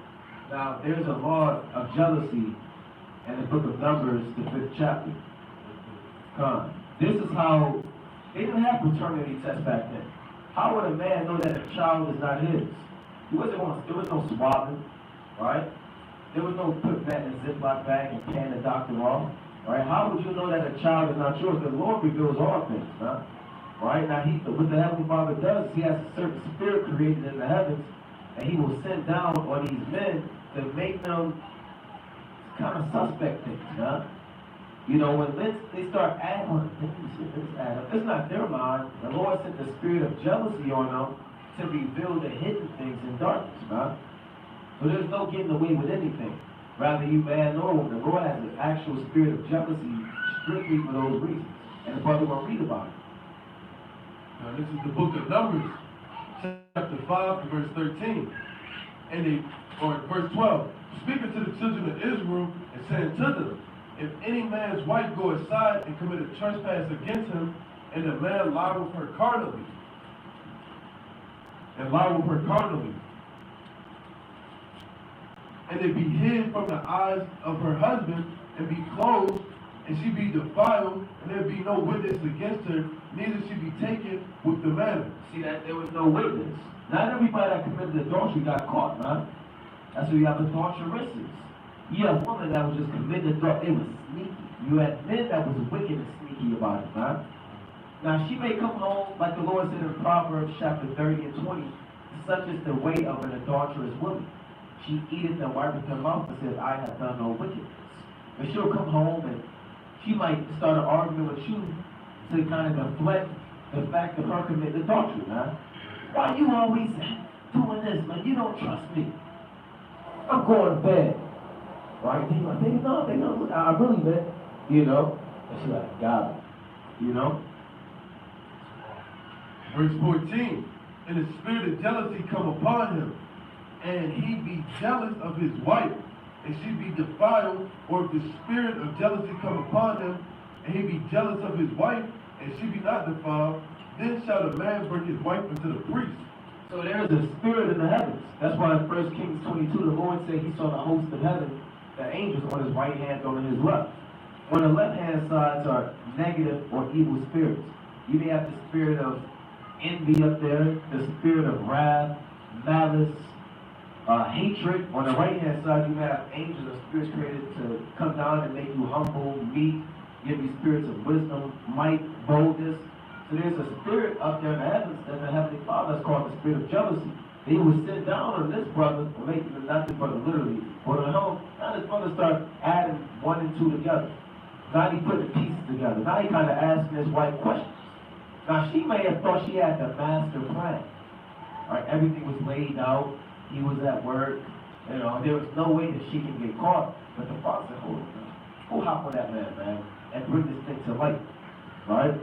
Now, there's a law of jealousy in the book of Numbers, the 5th chapter. This is how, they didn't have paternity tests back then. How would a man know that a child is not his? There was no swabbing, right? There was no putting that in a Ziploc bag and paying the doctor off, right? How would you know that a child is not yours? The Lord reveals all things, huh? Right? Now, what the Heavenly Father does, He has a certain spirit created in the heavens, and He will send down on these men to make them kind of suspect things, huh? You know, when they start adding on it's not their mind. The Lord sent the spirit of jealousy on them to reveal the hidden things in darkness, huh? So there's no getting away with anything. Rather you man or woman. The Lord has an actual spirit of jealousy strictly for those reasons. And the brother will read about it. Now this is the book of Numbers, chapter 5 and verse 13. Or verse 12. Speaking to the children of Israel and saying to them, if any man's wife go aside and commit a trespass against him, and the man lie with her carnally, and it be hid from the eyes of her husband, and be closed, and she be defiled, and there be no witness against her, neither she be taken with the man. See that there was no witness. Not everybody that committed adultery got caught, man. That's why you have adulteresses. You have women that was just committed adultery. It was sneaky. You had men that was wicked and sneaky about it, man. Now she may come home, like the Lord said in Proverbs chapter 30 and 20, such is the way of an adulterous woman. She eateth and wipeth her mouth and says, I have done no wickedness. But she'll come home and she might start an argument with you to kind of deflect the fact of her committing adultery, man. Why you always doing this, man? You don't trust me. I'm going to bed. Right? They know, I really meant, you know. And she's like, God, you know. Verse 14, and the spirit of jealousy come upon him, and he be jealous of his wife, and she be defiled, or if the spirit of jealousy come upon him, and he be jealous of his wife, and she be not defiled, then shall the man bring his wife unto the priest. So there is a spirit in the heavens. That's why in 1 Kings 22, the Lord said he saw the host of heaven, the angels on his right hand, on his left. On the left-hand sides are negative or evil spirits. You may have the spirit of envy up there, the spirit of wrath, malice, hatred. On the right-hand side, you have angels or spirits created to come down and make you humble, meek, give you spirits of wisdom, might, boldness. So there's a spirit up there in the heavens that the Heavenly Father is called the spirit of jealousy. He would sit down on this brother, or make not this brother literally, but on home. Now this brother start adding 1 and 2 together. Now he put the pieces together. Now he kind of asking his wife questions. Now she may have thought she had the master plan. All right, everything was laid out. He was at work. You know, there was no way that she can get caught. But the father said, hold on, man. Go hop on that man, and bring this thing to light. Right?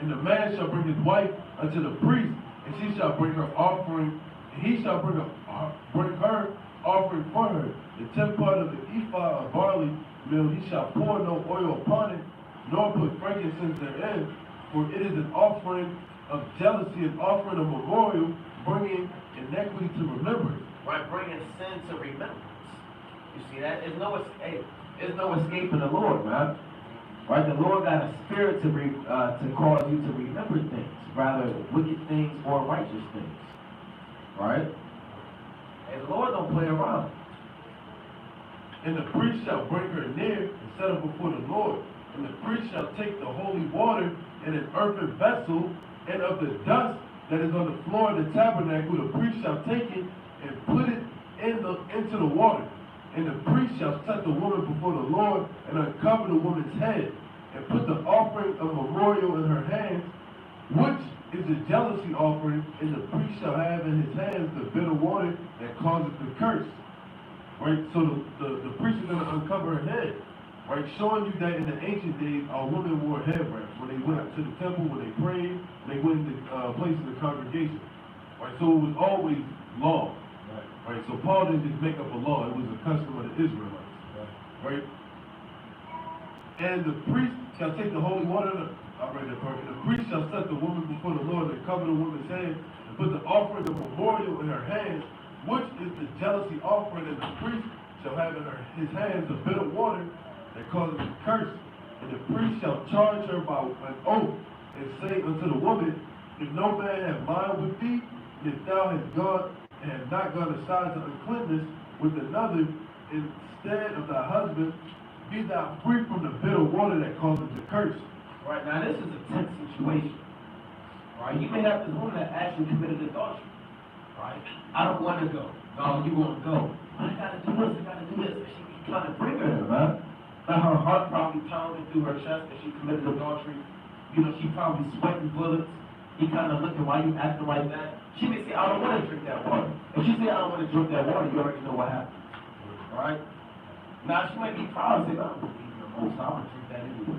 And the man shall bring his wife unto the priest, and she shall bring her offering, and he shall bring her offering for her. The 10th part of the ephah of barley meal, he shall pour no oil upon it, nor put frankincense therein, For it is an offering of jealousy, an offering of memorial, bringing inequity to remembrance. Right, bringing sin to remembrance. You see that? There's no escape. There's no escaping the Lord, man. Right? The Lord got a spirit to cause you to remember things, rather wicked things or righteous things. Right? And the Lord don't play around. And the priest shall bring her near and set her before the Lord. And the priest shall take the holy water in an earthen vessel, and of the dust that is on the floor of the tabernacle, the priest shall take it and put it into the water. And the priest shall set the woman before the Lord and uncover the woman's head, and put the offering of memorial in her hands, which is the jealousy offering, and the priest shall have in his hands the bitter water that causes the curse. Right? So the priest is going to uncover her head. Right? Showing you that in the ancient days, our women wore head wraps. When they went to the temple, when they prayed, they went into places of the congregation. Right? So it was always law. Right? So Paul didn't just make up a law. It was a custom of the Israelites. Right? And the priest shall take the holy water, the priest shall set the woman before the Lord and cover the woman's head and put the offering of memorial in her hands, which is the jealousy offering, and the priest shall have in his hands the bitter water that causes a curse. And the priest shall charge her by an oath and say unto the woman, if no man have lied with thee, and if thou hast gone and have not gone aside to uncleanness with another instead of thy husband, be thou free from the bitter water that causes the curse. Right, now this is a tense situation. Right, you may have this woman that actually committed adultery. Right, I don't want to go. No, you want to go. I gotta do this, I gotta do this. She trying to bring her there, man. Now her heart probably pounding through her chest that she committed adultery. You know, she probably sweating bullets. He kind of looking, why you acting like that? She may say, I don't want to drink that water. If she say, I don't want to drink that water, you already know what happened. Right? Now she might be proud and say, I don't believe in the most, I want to drink that anyway.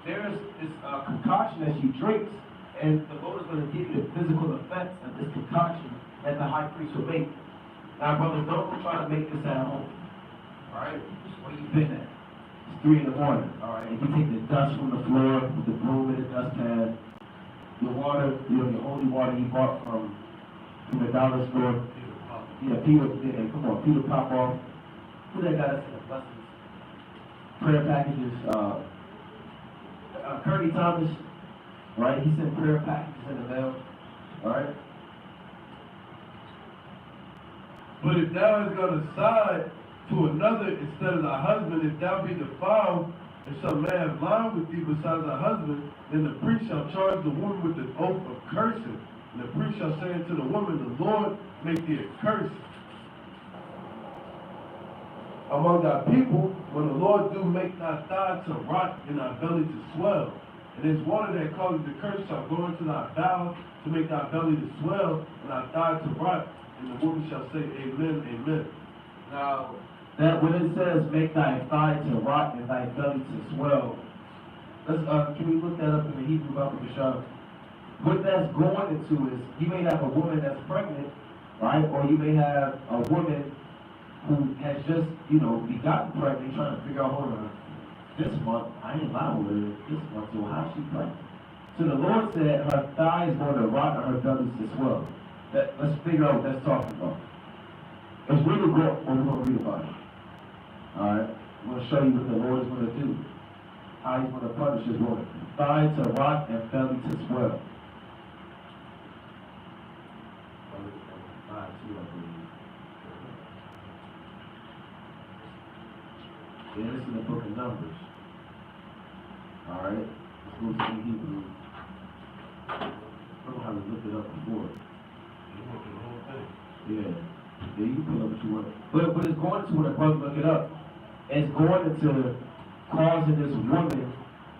There is this concoction that she drinks, and the Lord is going to give you the physical effects of this concoction that the high priest will make. Now, brothers, don't go try to make this at home. All right? Where you been at? It's 3 in the morning. All right? If you take the dust from the floor with the broom and the dustpan, your water, you know, your holy water you bought from the dollar store. Yeah, Peter, come on, Peter Popoff. Who that got us in the blessings? Prayer packages, Curdy Thomas, right? He sent prayer packages in the mail, all right? But if thou hast gone aside to another instead of thy husband, if thou be defiled, and some man have lied with thee besides thy husband, then the priest shall charge the woman with the oath of cursing. And the priest shall say unto the woman, the Lord make thee a curse among thy people, when the Lord do make thy thigh to rot and thy belly to swell. And his water that causes the curse shall go into thy bowels to make thy belly to swell and thy thigh to rot. And the woman shall say, Amen, Amen. Now, that when it says, make thy thigh to rot and thy belly to swell, let's, can we look that up in the Hebrew Bible, Bishop? What that's going into is, you may have a woman that's pregnant, right? Or you may have a woman who has just, you know, begotten pregnant, trying to figure out, hold on, this month, I ain't lying with her this month, so how's she pregnant? So the Lord said her thigh is going to rot and her belly to swell. Let's figure out what that's talking about. It's really what we're going to read about it. Alright? I'm going to show you what the Lord is going to do. How he's going to punish his woman. Thigh to rot and belly to swell. Yeah, this is the book of Numbers. Alright? Let's go to the Hebrew. I don't know how to look it up before. Yeah. Yeah, you can pull up what you want. But it's going to, when a brother look it up, it's going into causing this woman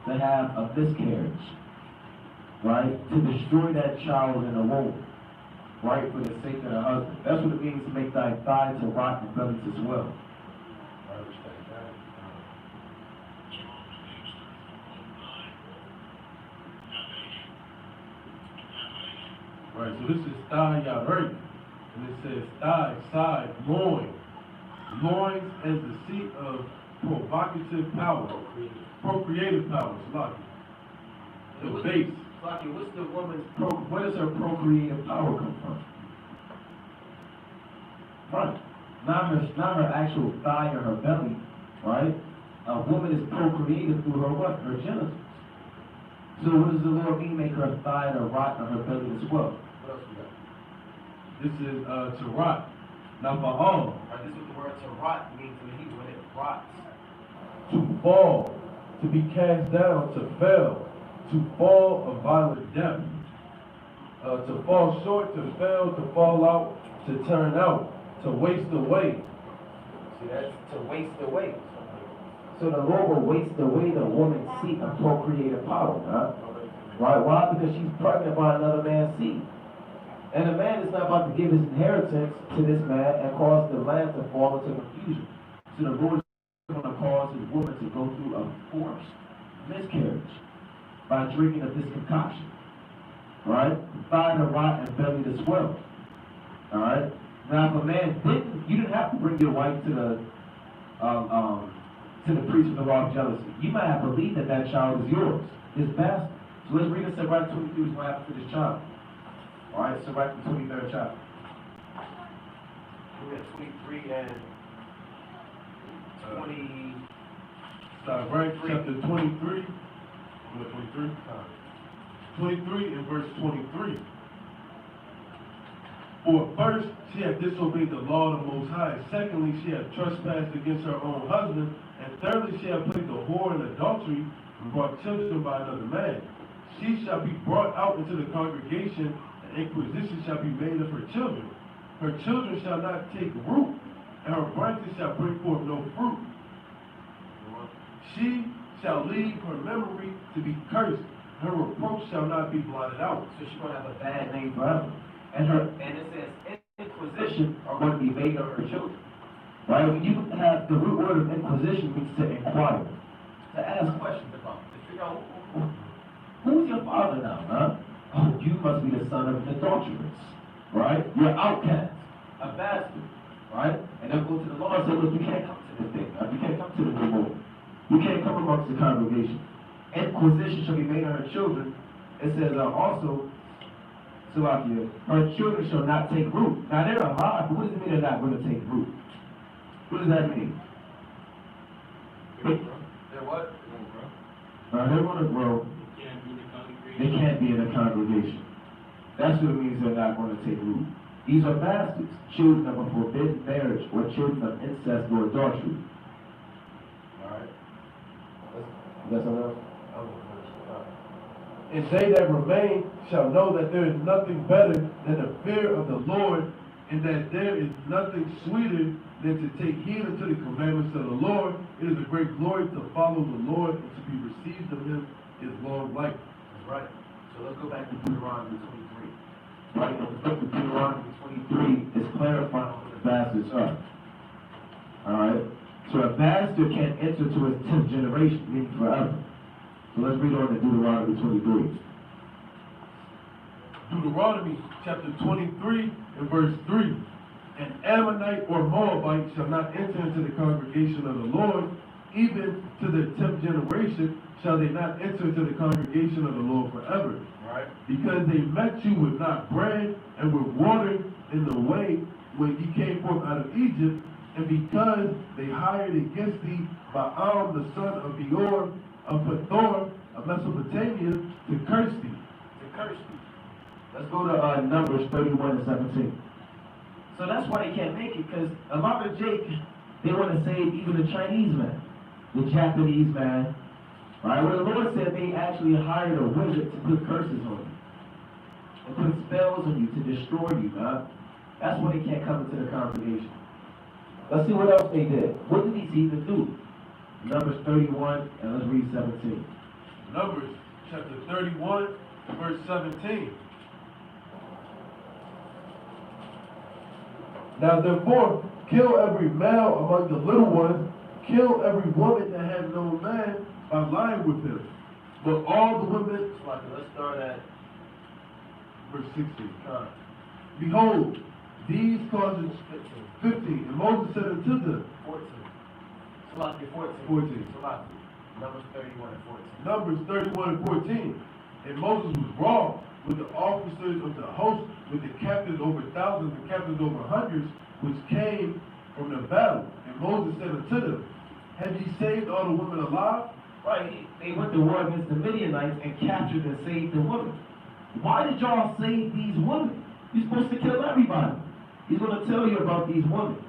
to have a miscarriage. Right? To destroy that child in the womb. Right? For the sake of the husband. That's what it means to make thy thigh to rot and belly to swell. Right, so this is thigh yadrik, and it says thigh, side, loin. Loins as the seat of provocative power, procreative power, the base. So Slocky, what's the woman's Where does her procreative power come from? Right. Not her actual thigh or her belly, right? A woman is procreated through her what? Her genitals. So what does the Lord mean, make her thigh or rot or her belly as well? What else we got? This is to rot, not ba'al. Right, this is what the word to rot means in the Hebrew when it rots. To fall, to be cast down, to fail, to fall a violent death, to fall short, to fail, to fall out, to turn out, to waste away. See, that's to waste away. So the Lord will waste away the woman's seed of procreative power, huh? Right? Why? Because she's pregnant by another man's seed. And the man is not about to give his inheritance to this man and cause the land to fall into confusion. So the Lord is going to cause his woman to go through a forced miscarriage by drinking of this concoction. Right? Thigh to rot and belly to swell. Alright? Now if a man you didn't have to bring your wife to the priest with the law of jealousy. You might have believed that that child is yours, his bastard. So let's read in Sabbath 23 what happened to this child. Alright, Sabbath the 23rd chapter. We're at 23 and 20. Right, chapter 23. What, 23? 23 and verse 23. For first, she had disobeyed the law of the Most High. Secondly, she had trespassed against her own husband. And thirdly, she had played the whore in adultery and brought children by another man. She shall be brought out into the congregation, and inquisition shall be made of her children. Her children shall not take root, and her branches shall bring forth no fruit. She shall leave her memory to be cursed. Her reproach shall not be blotted out. So she's going to have a bad name Forever. And And it says, inquisition are going to be made of her children. Right? When you have the root word of inquisition means to inquire, to ask questions about, to figure out who's your father now, huh? Oh, you must be the son of an adulteress, right? You're an outcast, a bastard, right? And they'll go to the law and say, look, you can't come to this thing, you can't come to the new moon. You can't come amongst the congregation. Inquisition shall be made on her children. It says also, Salakia, her children shall not take root. Now they're alive, but what does it mean they're not going to take root? What does that mean? they're what? They're going to grow. They can't be in the congregation. That's what it means they're not going to take root. These are bastards, children of a forbidden marriage, or children of incest or adultery. Alright. That's enough? And they that remain shall know that there is nothing better than the fear of the Lord, and that there is nothing sweeter than to take heed unto the commandments of the Lord. It is a great glory to follow the Lord, and to be received of him is long life. That's right. So let's go back to Deuteronomy 23. Right, in the book of Deuteronomy 23 is clarifying what the bastards are. Alright? So a bastard can't enter to his 10th generation, meaning forever. So let's read on to Deuteronomy 23. Deuteronomy chapter 23 and verse 3. An Ammonite or Moabite shall not enter into the congregation of the Lord, even to the 10th generation shall they not enter into the congregation of the Lord forever. Right. Because they met you with not bread and with water in the way when ye came forth out of Egypt, and because they hired against thee Balaam the son of Beor of Pethor of Mesopotamia to curse thee. To curse you. Let's go to Numbers 31 and 17. So that's why they can't make it, because a lot of Jake, they want to save even the Chinese man, the Japanese man, right? Well, the Lord said they actually hired a wizard to put curses on you, and put spells on you to destroy you, man. That's why they can't come into the congregation. Let's see what else they did. What did these heathens do? Numbers 31, and let's read 17. Numbers chapter 31 verse 17. Now therefore, kill every male among the little ones, kill every woman that has no man by lying with him. But all the women, Let's start at verse 16. Behold, these causes 15. And Moses said unto them, 14. Salakia 14. 14. Salakia. Numbers 31 and 14. Numbers 31 and 14. And Moses was wroth with the officers of the host, with the captains over thousands and captains over hundreds, which came from the battle. And Moses said unto them, have ye saved all the women alive? Right, they went to war against the Midianites and captured and saved the women. Why did y'all save these women? You're supposed to kill everybody. He's going to tell you about these women.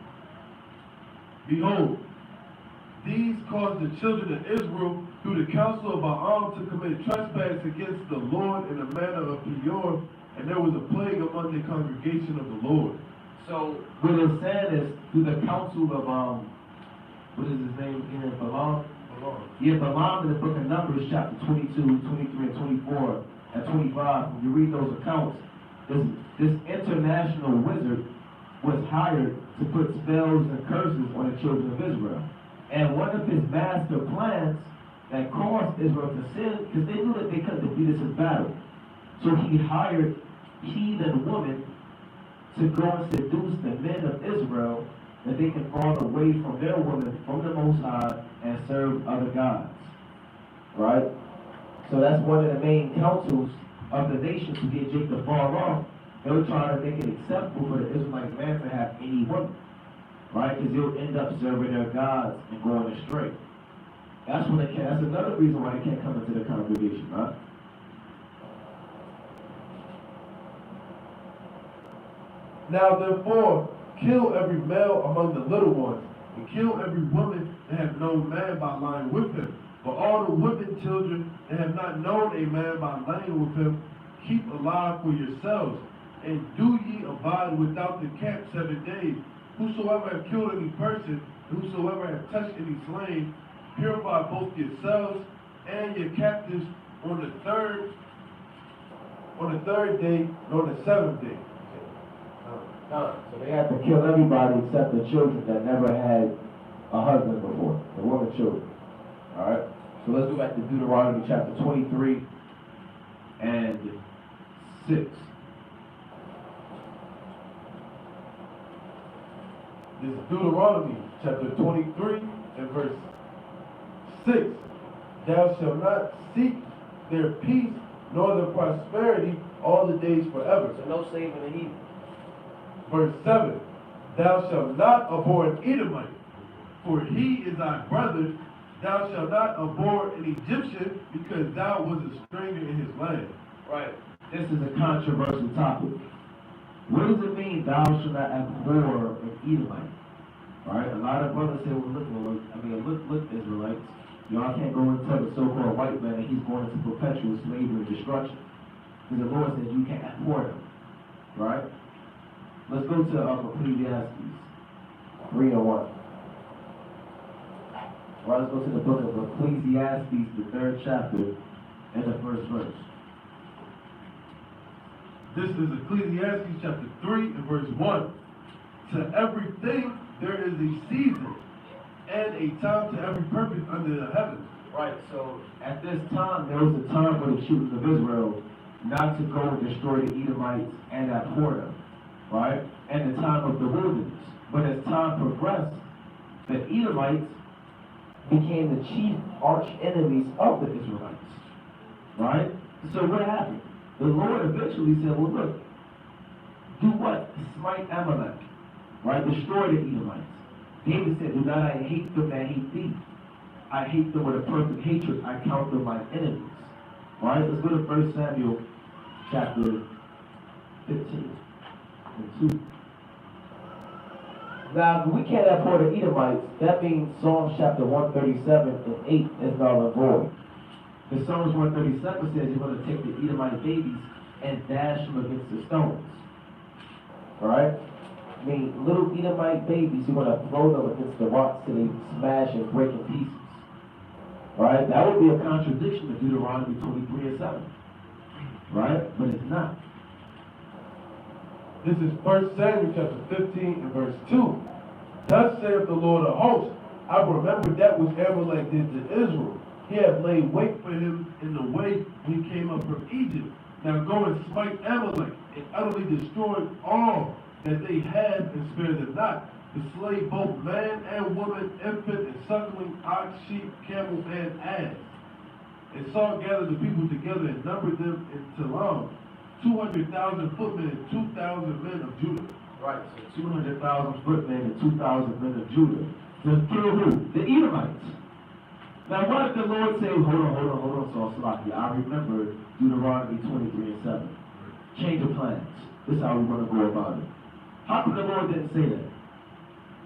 Behold, these caused the children of Israel through the counsel of Baal to commit trespass against the Lord in the manner of Peor, and there was a plague among the congregation of the Lord. So what it's saying is through the counsel of what is his name again? Balaam? Yeah, Balaam in the book of Numbers, chapter 22, 23, and 24, and 25. When you read those accounts, this international wizard was hired to put spells and curses on the children of Israel. And one of his master plans that caused Israel to sin, because they knew that they couldn't defeat us in battle. So he hired heathen women to go and seduce the men of Israel, that they can fall away from their women, from the Most High, and serve other gods. Right? So that's one of the main counsels of the nation to get Jacob to fall off. They were trying to make it acceptable for the Israelite man to have any woman. Right? Because they'll end up serving their gods and going astray. That's another reason why they can't come into the congregation, right? Now therefore, kill every male among the little ones, and kill every woman that have known man by lying with him. But all the women children that have not known a man by lying with him, keep alive for yourselves. And do ye abide without the camp 7 days. Whosoever have killed any person, and whosoever have touched any slain, purify both yourselves and your captives on the third day and on the 7th day. So they had to kill everybody except the children that never had a husband before, the woman children. Alright? So let's go back to Deuteronomy chapter 23 and 6. This is Deuteronomy chapter 23 and verse 6. Thou shalt not seek their peace nor their prosperity all the days forever. So no saving the heathen. Verse 7. Thou shalt not abhor an Edomite, for he is thy brother. Thou shalt not abhor an Egyptian, because thou wast a stranger in his land. Right. This is a controversial topic. What does it mean, thou shalt not abhor an Edomite? Right? A lot of brothers say, well, look, Israelites, y'all can't go and tell the so-called white man that he's going into perpetual slavery and destruction. Because the Lord says you can't abhor him. Right? Let's go to Ecclesiastes 3:1. Right, let's go to the book of Ecclesiastes, the 3rd chapter, and the 1st verse. This is Ecclesiastes chapter 3 and verse 1. To everything there is a season and a time to every purpose under the heavens. Right, so at this time, there was a time for the children of Israel not to go and destroy the Edomites and abhor them, right? And the time of the wilderness. But as time progressed, the Edomites became the chief arch enemies of the Israelites, right? So what happened? The Lord eventually said, well, look, do what? Smite Amalek, right? Destroy the Edomites. David said, do not I hate them that hate thee. I hate them with a perfect hatred. I count them my enemies. All right, let's go to 1 Samuel chapter 15 and 2. Now, if we can't abhor the Edomites, that means Psalms chapter 137 and 8 is null and void. The Psalms 137 says you're going to take the Edomite babies and dash them against the stones. All right? I mean, little Edomite babies, you're going to throw them against the rocks till they smash and break in pieces. Right? That would be a contradiction to Deuteronomy 23 and 7. Right? But it's not. This is 1 Samuel chapter 15 and verse 2. Thus saith the Lord of hosts, I remember that which Amalek did to Israel. He hath laid wait for him in the way when he came up from Egypt. Now go and smite Amalek, and utterly destroy all that they had, and spare them not, to slay both man and woman, infant and suckling, ox, sheep, camel, and ass. And Saul gathered the people together and numbered them in Telam, 200,000 footmen and 2,000 men of Judah. Right, so 200,000 footmen and 2,000 men of Judah. To kill who? The Edomites. Now, what did the Lord say? Hold on, Saul Salaki. I remember Deuteronomy 23 and 7. Change of plans. This is how we want to go about it. How come the Lord didn't say that?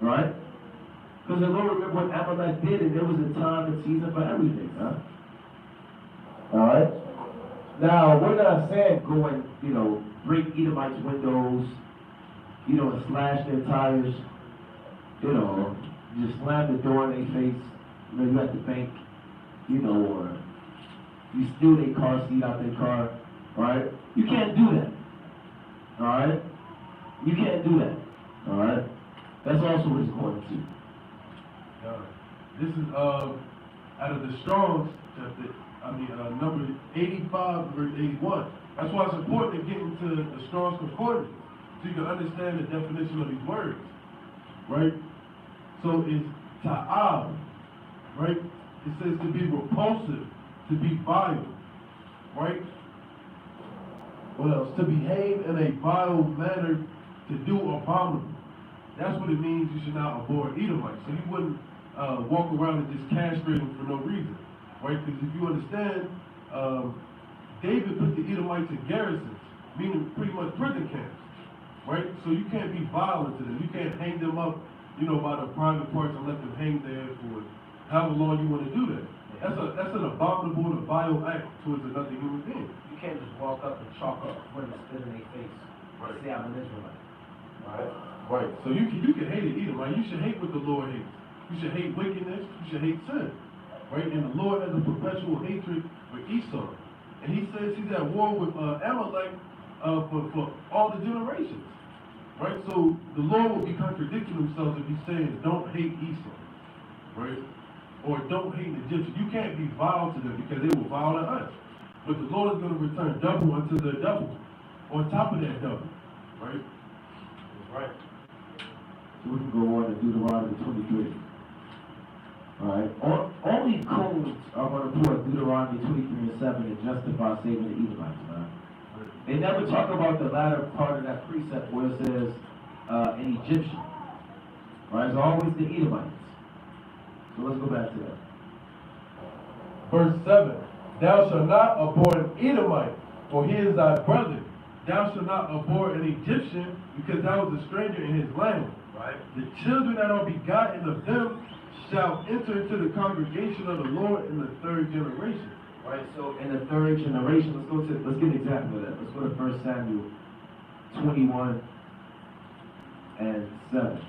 Right? Because the Lord remember what Amalek did, and there was a time and season for everything, huh? Alright? Now, we're not saying go and, break Edomites' windows, and slash their tires, just slam the door in their face, you at the bank, or you steal their car seat out their car, right? You can't do that, alright? You can't do that, alright? That's also what it's going to. This is out of the Strong's number 85, verse 81. That's why it's important to get into the Strong's Concordance, so you can understand the definition of these words, right? So it's ta'ab, right? It says to be repulsive, to be vile, right? What else? To behave in a vile manner, to do abominable. That's what it means you should not abhor Edomites. So you wouldn't walk around and just castrate them for no reason, right? Because if you understand, David put the Edomites in garrisons, meaning pretty much prison camps, right? So you can't be violent to them. You can't hang them up, by the private parts and let them hang there for however long you want to do that. That's an abominable and a vile act towards another human being. You can't just walk up and chalk up when it's spit in their face. Right. Say I'm an Israelite. Right? Right. So you can hate it either, right? You should hate what the Lord hates. You should hate wickedness. You should hate sin. Right? And the Lord has a perpetual hatred for Esau. And he says he's at war with Amalek for all the generations. Right? So the Lord will be contradicting himself if he's saying, don't hate Esau. Right? Or don't hate the Egyptians. You can't be vile to them because they were vile to us. But the Lord is going to return double unto the double. On top of that double. Right? That's right. So we can go on to Deuteronomy 23. Alright? All these codes are going to put Deuteronomy 23 and 7 and justify saving the Edomites, man. They never talk about the latter part of that precept where it says an Egyptian. Right? It's always the Edomites. So let's go back to that. Verse 7. Thou shalt not abhor an Edomite, for he is thy brother. Thou shalt not abhor an Egyptian, because thou art a stranger in his land. Right. The children that are begotten of them shall enter into the congregation of the Lord in the third generation. Right, so in the third generation, let's get an example of that. Let's go to 1 Samuel 21 and 7.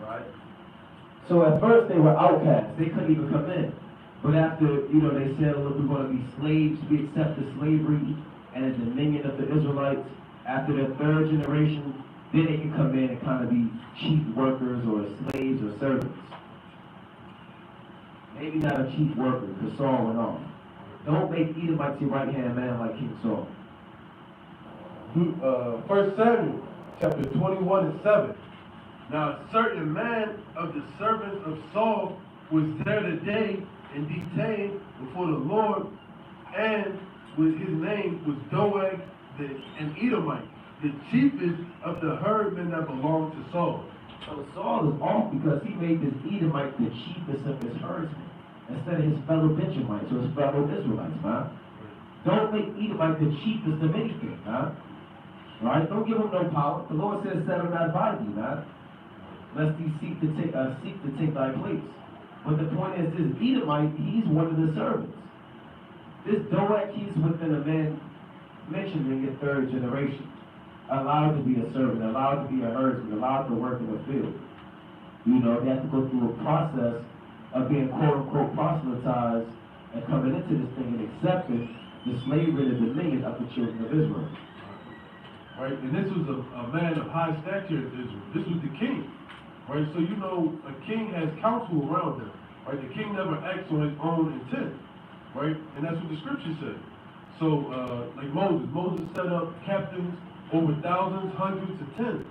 Right. So at first they were outcasts. They couldn't even come in. But after, they said, look, we're going to be slaves. We accept the slavery and the dominion of the Israelites. After the third generation, then they can come in and kind of be chief workers or slaves or servants. Maybe not a chief worker, because Saul went on. Don't make Edomites your right-hand man like King Saul. 1 Samuel chapter 21 and 7. Now a certain man of the servants of Saul was there today and detained before the Lord, and his name was Doeg an Edomite, the chiefest of the herdmen that belonged to Saul. So Saul is off because he made this Edomite the chiefest of his herdsmen instead of his fellow Benjamites or his fellow Israelites, man. Don't make Edomite the chiefest of anything, man. Right? Don't give him no power. The Lord says, settle not by thee, man. Lest he seek to take thy place. But the point is, this Edomite, he's one of the servants. This Doeg, he's within a man mentioned in your third generation. Allowed to be a servant, allowed to be a herdsman, allowed to work in the field. They have to go through a process of being quote-unquote proselytized and coming into this thing and accepting the slavery and the dominion of the children of Israel. Right? And this was a man of high stature in Israel. This was the king. Right? So a king has counsel around him. Right? The king never acts on his own intent. Right? And that's what the scripture said. So, like Moses set up captains over thousands, hundreds, and tens.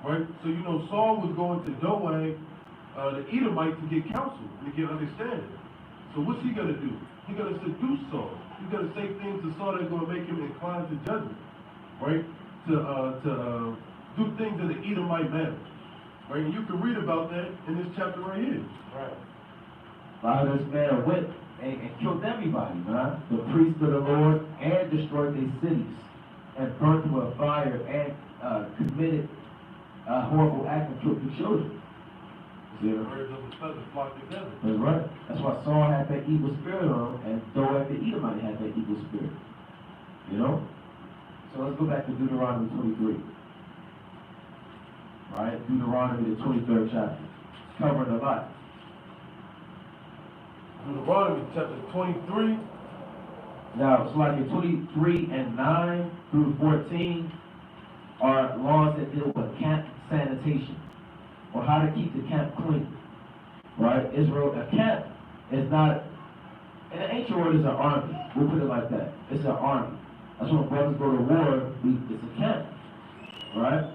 Right? So, Saul was going to Doeg, the Edomite, to get counsel and to get understanding. So what's he going to do? He's going to seduce Saul. He's going to say things to Saul that's going to make him inclined to judgment, right? To do things in the Edomite manner, right? And you can read about that in this chapter right here. Right. While this man went and killed everybody, man. The priests of the Lord, and destroyed their cities, and burnt them with fire, and committed a horrible act and killed the children. The birds of the feather flock together. That's right. That's why Saul had that evil spirit on him, and Doeg the Edomite had that evil spirit. You know? So let's go back to Deuteronomy 23. Right? Deuteronomy, the 23rd chapter. It's covering a lot. Deuteronomy chapter 23. Now, it's like in 23 and 9 through 14 are laws that deal with camp sanitation, or how to keep the camp clean. Right? Israel, a camp is not, in the ancient world, it's an army. We'll put it like that. It's an army. That's when brothers go to war, it's a camp. Right?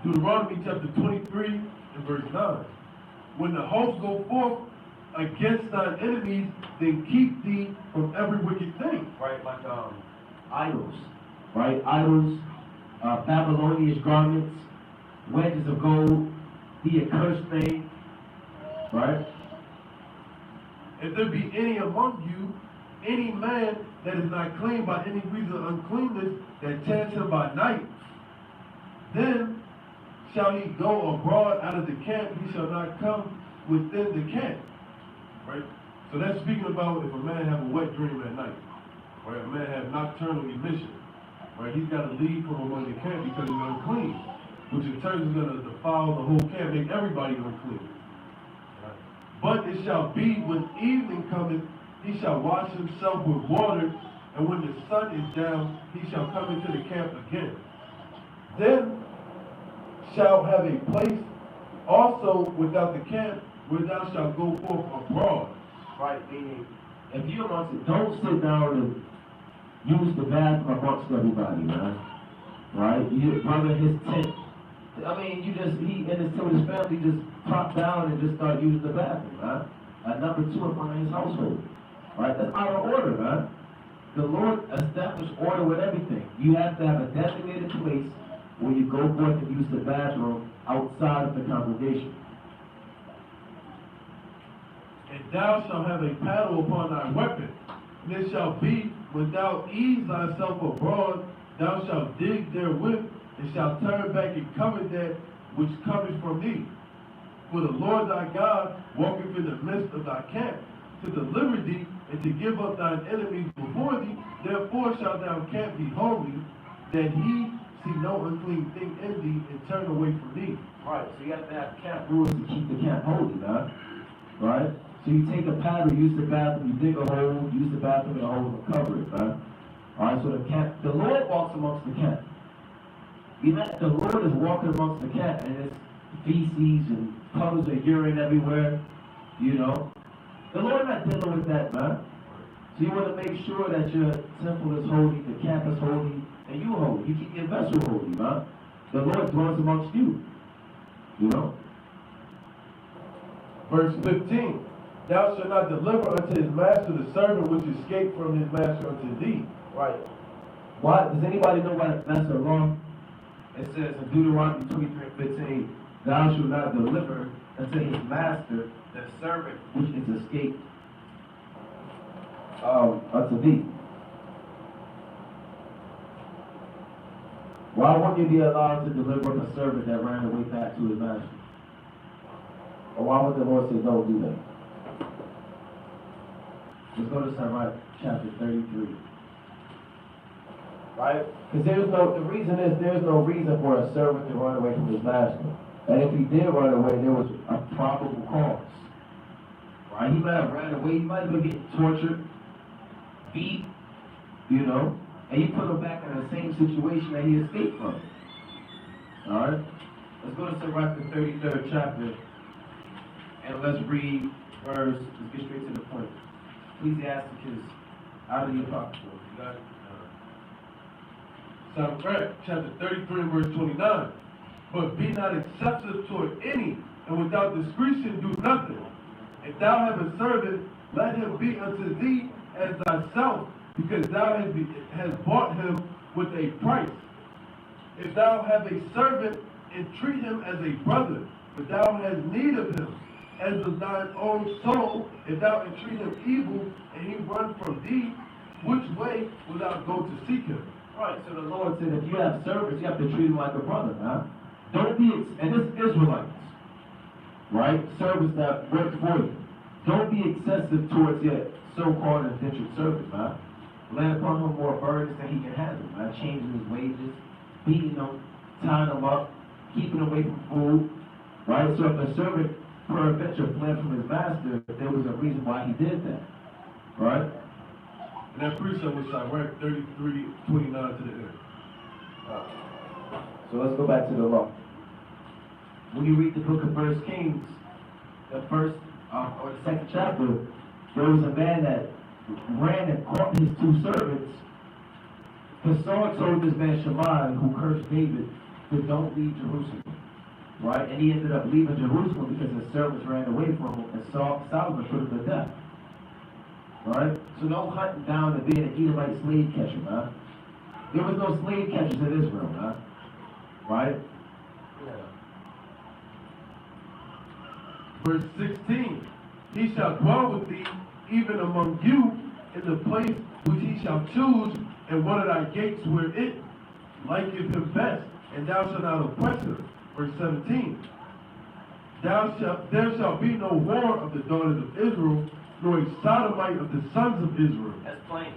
Deuteronomy chapter 23 and verse 9. When the hosts go forth against thine enemies, then keep thee from every wicked thing. Right, like Idols. Right? Idols, Babylonian garments, wedges of gold, the accursed thing. Right? If there be any among you, any man that is not clean by any reason of uncleanness, that chance him by night, then shall he go abroad out of the camp, he shall not come within the camp. Right? So that's speaking about if a man have a wet dream at night, right? A man have nocturnal emission, right? He's got to leave from among the camp because he's unclean, which in turn is going to defile the whole camp, make everybody unclean. Right? But it shall be when evening cometh, he shall wash himself with water, and when the sun is down, he shall come into the camp again. Then shall have a place also without the camp where thou shalt go forth abroad. right, meaning If you amongst it, don't sit down and use the bathroom amongst everybody, man. Right? You brother his tent. I mean, he and his tent with his family just pop down and just start using the bathroom, man. Number two in front of his household. Right? That's out of order, man. The Lord established order with everything. You have to have a designated place where you go forth and use the bathroom outside of the congregation. And thou shalt have a paddle upon thy weapon. And it shall be, when thou ease thyself abroad, thou shalt dig therewith, and shalt turn back and cover that which cometh from thee. For the Lord thy God walketh in the midst of thy camp, to deliver thee, and to give up thine enemies before thee. Therefore shalt thou camp be holy, that he see no unclean thing in thee, and turn away from thee. right. So you have to have camp Rules to keep the camp holy, man. Right? So you take a paddle, use the bathroom, you dig a hole, use the bathroom and a hole and cover it, man. Alright, so the Lord walks amongst the camp. The Lord is walking amongst the camp, and it's feces and puddles of urine everywhere, you know. The Lord not dealing with that, man. So you want to make sure that your temple is holy, the camp is holy, and you holy. You keep your vessel holy, man. The Lord dwells amongst you, you know. Verse 15. Thou shalt not deliver unto his master the servant which escaped from his master unto thee. right. Why? Does anybody know why that's a law? It says in Deuteronomy 23:15, thou shalt not deliver unto his master The servant, which is escaped unto thee. Why wouldn't you be allowed to deliver up a servant that ran away back to his master? Or why would the Lord say don't do that? Let's go to Sabbath chapter 33. Right? Because the reason is there's no reason for a servant to run away from his master. And if he did run away, there was a probable cause. Right? He might have ran away, he might have been getting tortured, beat, you know, and you put him back in the same situation that he escaped from. Alright? Let's go to Sabbath the 33rd chapter, and let's read let's get straight to the point. Ecclesiasticus out of the Apocrypha. You got it? Sabbath chapter 33 and verse 29. But be not excessive toward any, and without discretion do nothing. If thou have a servant, let him be unto thee as thyself, because thou hast bought him with a price. If thou have a servant, entreat him as a brother, but thou hast need of him, as of thine own soul. If thou entreat him evil, and he run from thee, which way will thou go to seek him? Right, so the Lord said if you have servants, you have to treat them like a brother, man. Don't be, and this is Israelites, right? Servants that work for you. Don't be excessive towards your so-called indentured servant, man. Lay upon him more burdens than he can handle, man. Changing his wages, beating them, tying them up, keeping them away from food, right? So if a servant peradventure fled from his master, there was a reason why he did that, right? And that precept was Sirach 33:29 to the end. So let's go back to the law. When you read the book of 1 Kings, the first or the second chapter, there was a man that ran and caught his two servants. The Saul told this man Shammai, who cursed David, to don't leave Jerusalem. Right? And he ended up leaving Jerusalem because his servants ran away from him, and Solomon put him to death. Right? So no hunting down and being an Edomite slave catcher, man. There was no slave catchers in Israel, man. Right? Verse 16, he shall dwell with thee, even among you, in the place which he shall choose, and one of thy gates where it liketh him best, and thou shalt not oppress him. Verse 17, there shall be no whore of the daughters of Israel, nor a sodomite of the sons of Israel. That's plain.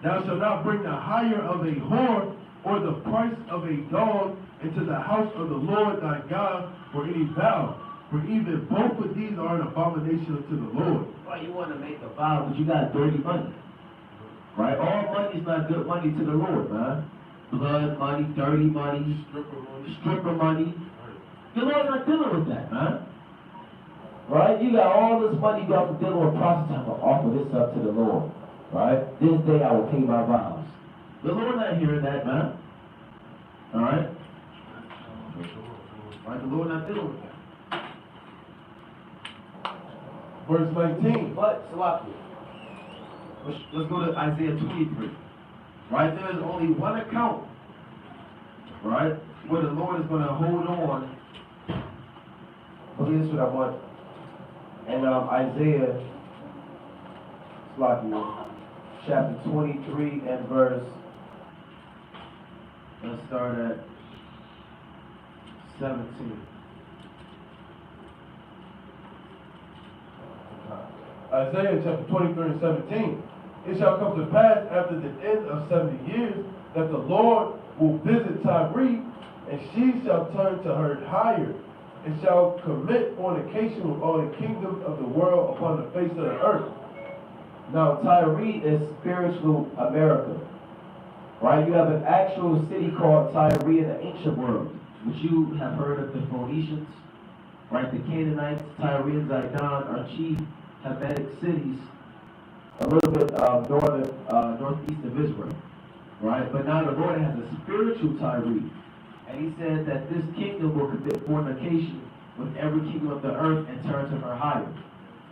Thou shalt not bring the hire of a whore, or the price of a dog, into the house of the Lord thy God for any vow. For even both of these are an abomination unto the Lord. Right, you want to make a vow, but you got dirty money. Right? All money is not good money to the Lord, man. Blood money, dirty money, stripper money. The Lord's not dealing with that, man. Right? You got all this money, you got to deal with prostitutes. I'm going to offer this up to the Lord. Right? This day I will pay my vows. The Lord not hearing that, man. Alright? Right? The Lord not dealing with that. Verse 19. But, Salaki, let's go to Isaiah 23. Right? There's only one account, right, where the Lord is going to hold on. Okay, this is what I want. And Isaiah, Salaki, chapter 23 and verse, let's start at 17. Isaiah chapter 23 and 17. It shall come to pass after the end of 70 years that the Lord will visit Tyre, and she shall turn to her hire, and shall commit fornication with all the kingdoms of the world upon the face of the earth. Now, Tyre is spiritual America. Right? You have an actual city called Tyre in the ancient world, which you have heard of the Phoenicians, right? The Canaanites, Tyre and Zidon are chief Hamitic cities, a little bit northeast of Israel, right? But now the Lord has a spiritual Tyre, and he said that this kingdom will commit fornication with every kingdom of the earth and turn to her hire.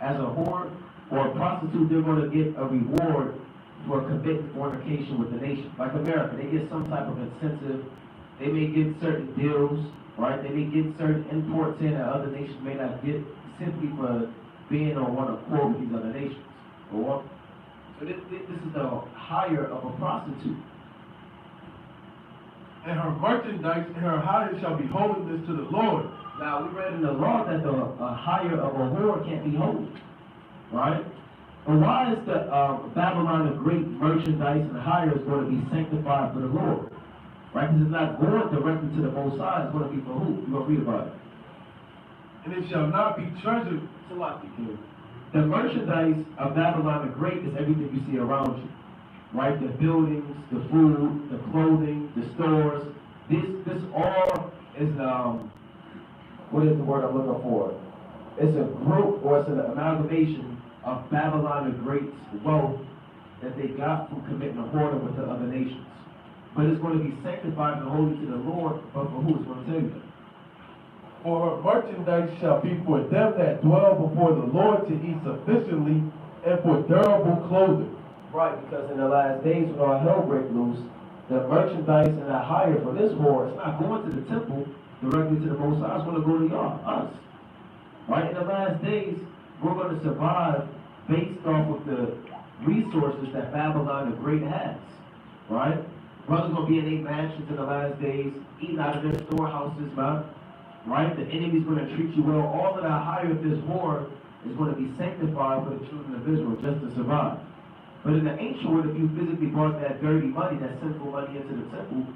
As a whore or a prostitute, they're going to get a reward for committing fornication with the nation. Like America, they get some type of incentive. They may get certain deals, right? They may get certain imports in that other nations may not get simply for being on one accord with these other nations. So this is the hire of a prostitute. And her merchandise and her hire shall be holiness to the Lord. Now, we read in the law that the hire of a whore can't be holy, right? But why is the Babylon the great merchandise and hire is going to be sanctified for the Lord? Right? Because it's not going directly to the Most High. It's going to be for who? You're going to read about it. And it shall not be treasured. The merchandise of Babylon the Great is everything you see around you. Right? The buildings, the food, the clothing, the stores. This all is, what is the word I'm looking for? It's a group, or it's an amalgamation of Babylon the Great's wealth that they got from committing a whoredom with the other nations. But it's going to be sanctified and holy to the Lord, but for who? It's going to tell you that. For her merchandise shall be for them that dwell before the Lord to eat sufficiently and for durable clothing. Right, because in the last days when all hell break loose, the merchandise and the hire for this whore, it's not going to the temple directly to the Most High, it's going to go to y'all, us. Right, in the last days, we're going to survive based off of the resources that Babylon the Great has. Right? Brothers going to be in their mansions in the last days, eating out of their storehouses, man. Right? The enemy's going to treat you well. All of that hire of this whore is going to be sanctified for the children of Israel just to survive. But in the ancient world, if you physically brought that dirty money, that sinful money into the temple,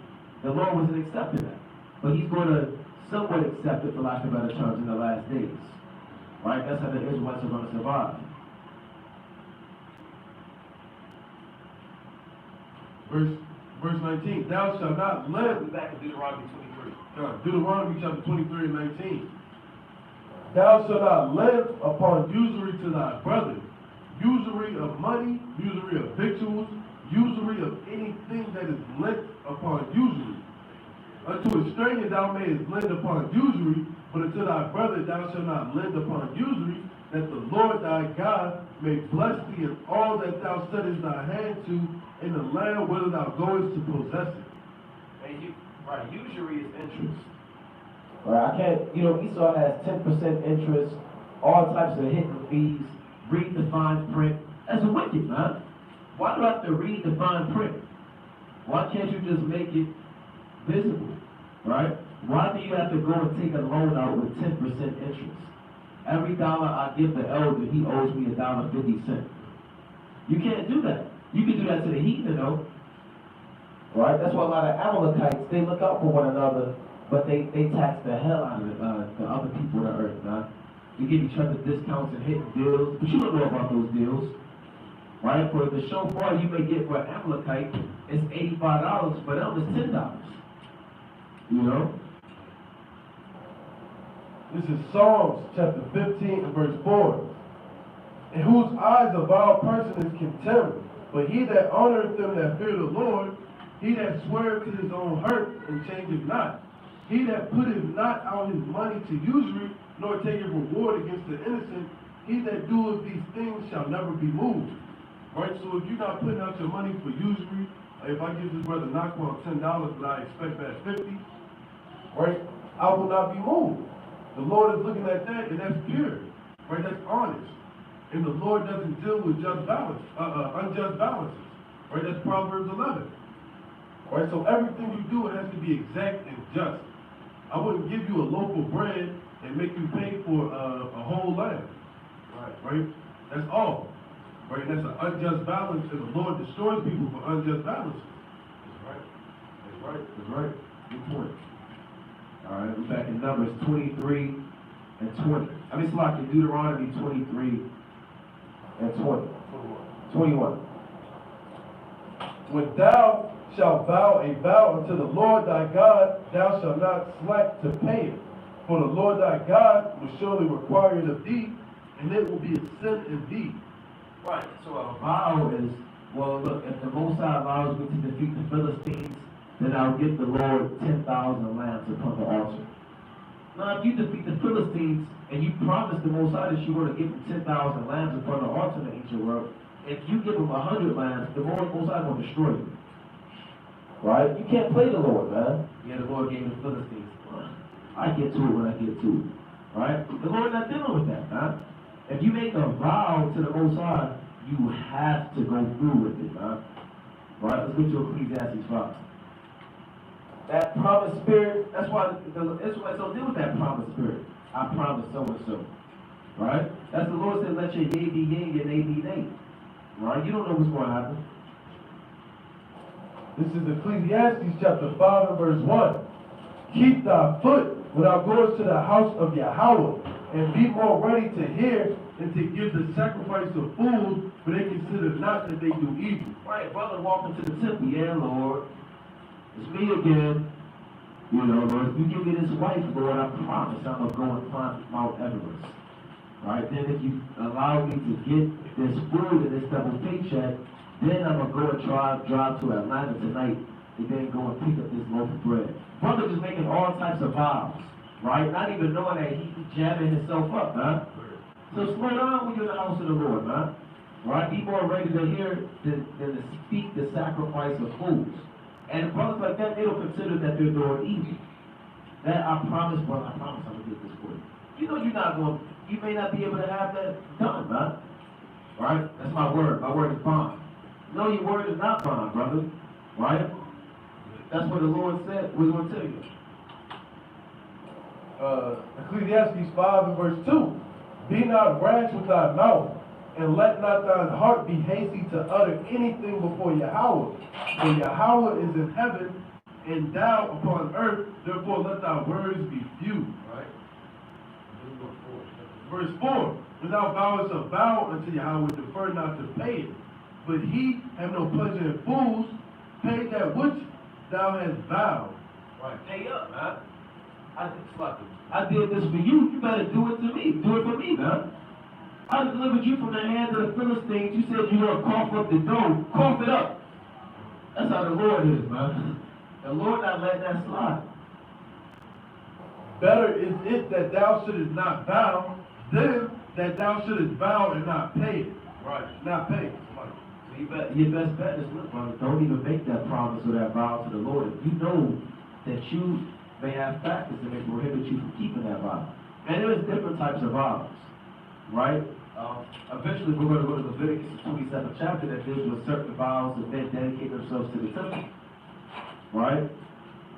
the Lord wasn't accepting that. But he's going to somewhat accept it, for lack of better terms, in the last days. Right? That's how the Israelites are going to survive. Verse 19, thou shalt not lend. We're back in Deuteronomy 23. Deuteronomy chapter 23 and 19. Thou shalt not lend upon usury to thy brother. Usury of money, usury of victuals, usury of anything that is lent upon usury. Unto a stranger thou mayest lend upon usury, but unto thy brother thou shalt not lend upon usury, that the Lord thy God may bless thee in all that thou settest thy hand to in the land whither thou goest to possess it. And right, usury is interest. Right, I can't, Esau has 10% interest, all types of hidden fees, read the fine print. That's wicked, man. Why do I have to read the fine print? Why can't you just make it visible, right? Why do you have to go and take a loan out with 10% interest? Every dollar I give the elder, he owes me $1.50. You can't do that. You can do that to the heathen, though. Right? That's why a lot of Amalekites, they look out for one another, but they tax the hell out of the other people on the earth, man. You give each other discounts and hidden deals, but you don't know about those deals. Right? For the shofar you may get for an Amalekite, it's $85, for them it's $10. You know? This is Psalms chapter 15 and verse 4. In whose eyes a vile person is contempt, but he that honoreth them that fear the Lord, he that sweareth to his own hurt and changeth not. He that putteth not out his money to usury, nor taketh reward against the innocent, he that doeth these things shall never be moved. Right? So if you're not putting out your money for usury, if I give this brother Nakwan $10, but I expect that 50, right? I will not be moved. The Lord is looking at that, and that's pure, right? That's honest. And the Lord doesn't deal with unjust balances, right? That's Proverbs 11, right? So everything you do, it has to be exact and just. I wouldn't give you a loaf of bread and make you pay for a whole lamb, right? That's all, right? That's an unjust balance, and the Lord destroys people for unjust balances. That's right. Good point. All right, we're back in Numbers 23 and 20. It's like in Deuteronomy 23 and 21. When thou shalt vow a vow unto the Lord thy God, thou shalt not slack to pay it. For the Lord thy God will surely require it of thee, and it will be a sin indeed. Right. So a vow is, well, look, if the Most High allows me to defeat the Philistines, then I'll give the Lord 10,000 lambs upon the altar. Now, if you defeat the Philistines and you promise the Most High that you're going to give him 10,000 lambs upon the altar in the ancient world, if you give him 100 lambs, the Most High is going to destroy you. Right? You can't play the Lord, man. Yeah, the Lord gave the Philistines. I get to it when I get to it. Right? The Lord's not dealing with that, man. If you make a vow to the Most High, you have to go through with it, man. Right? Let's go to Ecclesiastes 5. That promised spirit, that's why the Israelites don't deal with that promised spirit. I promise so and so. Right? That's the Lord said, let your yea be yea, your nay be nay. Right? You don't know what's going to happen. This is Ecclesiastes chapter 5 and verse 1. Keep thy foot when thou goest to the house of Yahweh, and be more ready to hear and to give the sacrifice of fools, for they consider not that they do evil. Right, brother walking to the temple, yeah, Lord. It's me again. You know, Lord, if you give me this wife, Lord, I promise I'm going to go and climb Mount Everest. Right? Then if you allow me to get this food and this double paycheck, then I'm going to go and drive to Atlanta tonight and then go and pick up this loaf of bread. Brother is making all types of vows. right? Not even knowing that he's jamming himself up, man. So slow down when you're in the house of the Lord, man. Right? Be more ready to hear than to speak the sacrifice of fools. And brothers like that, they don't consider that they're doing evil. That I promise, brother, I promise I'm gonna get this for you. You know you may not be able to have that done, man. Right? That's my word. My word is bond. No, your word is not bond, brother. Right? That's what the Lord said. We're going to tell you. Ecclesiastes 5 and verse 2. Be not rash with thy mouth, and let not thine heart be hasty to utter anything before Yahweh. For Yahweh is in heaven, and thou upon earth, therefore let thy words be few. Right? Verse 4. When thou vowest a vow unto Yahweh, defer not to pay it. But he have no pleasure in fools, pay that which thou hast vowed. Right. Pay up, man. I did this for you. You better do it to me. Do it for me, man. I delivered you from the hands of the Philistines. You said you're going to cough up the dough. Cough it up. That's how the Lord is, man. The Lord not letting that slide. Better is it that thou shouldest not vow than that thou shouldest vow and not pay it. Right. Not pay it. So your best bet is, look, brother, don't even make that promise or that vow to the Lord. If you know that you may have factors that may prohibit you from keeping that vow. And there's different types of vows, right? Eventually, we're going to go to Leviticus, the 27th chapter, that deals with certain vows that men dedicate themselves to the temple, right?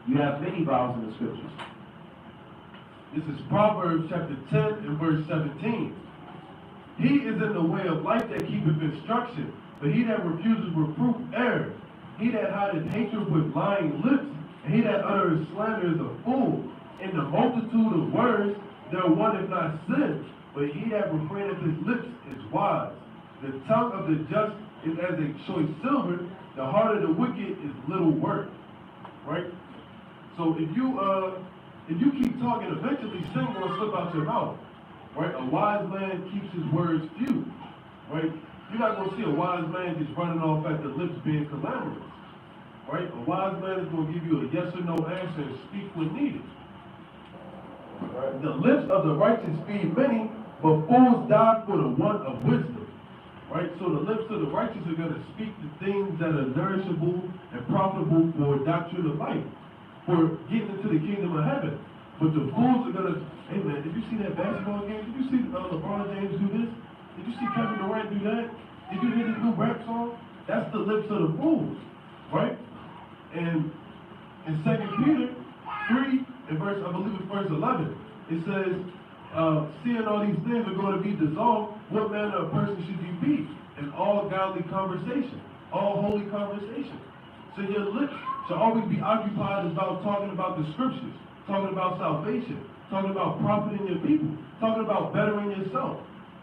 You have many vows in the scriptures. This is Proverbs chapter 10 and verse 17. He is in the way of life that keepeth instruction, but he that refuses reproof errs. He that hideth hatred with lying lips, and he that uttereth slander is a fool. In the multitude of words there one if not sin, but he that refraineth his lips is wise. The tongue of the just is as a choice silver, the heart of the wicked is little worth. Right? So if you keep talking, eventually sin will slip out your mouth. Right? A wise man keeps his words few. Right? You're not going to see a wise man just running off at the lips being clamorous. Right? A wise man is going to give you a yes or no answer and speak when needed. Right? The lips of the righteous feed many, but fools die for the want of wisdom. Right? So the lips of the righteous are going to speak the things that are nourishable and profitable for doctrine of life, for getting into the kingdom of heaven. But the fools are going to, hey man, did you see that basketball game? Did you see LeBron James do this? Did you see Kevin Durant do that? Did you hear this new rap song? That's the lips of the fools, right? And in 2 Peter 3, and verse, I believe it's verse 11, it says, seeing all these things are going to be dissolved, what manner of person should you be? In all godly conversation, all holy conversation. So your lips should always be occupied about talking about the scriptures, talking about salvation, talking about profiting your people, talking about bettering yourself.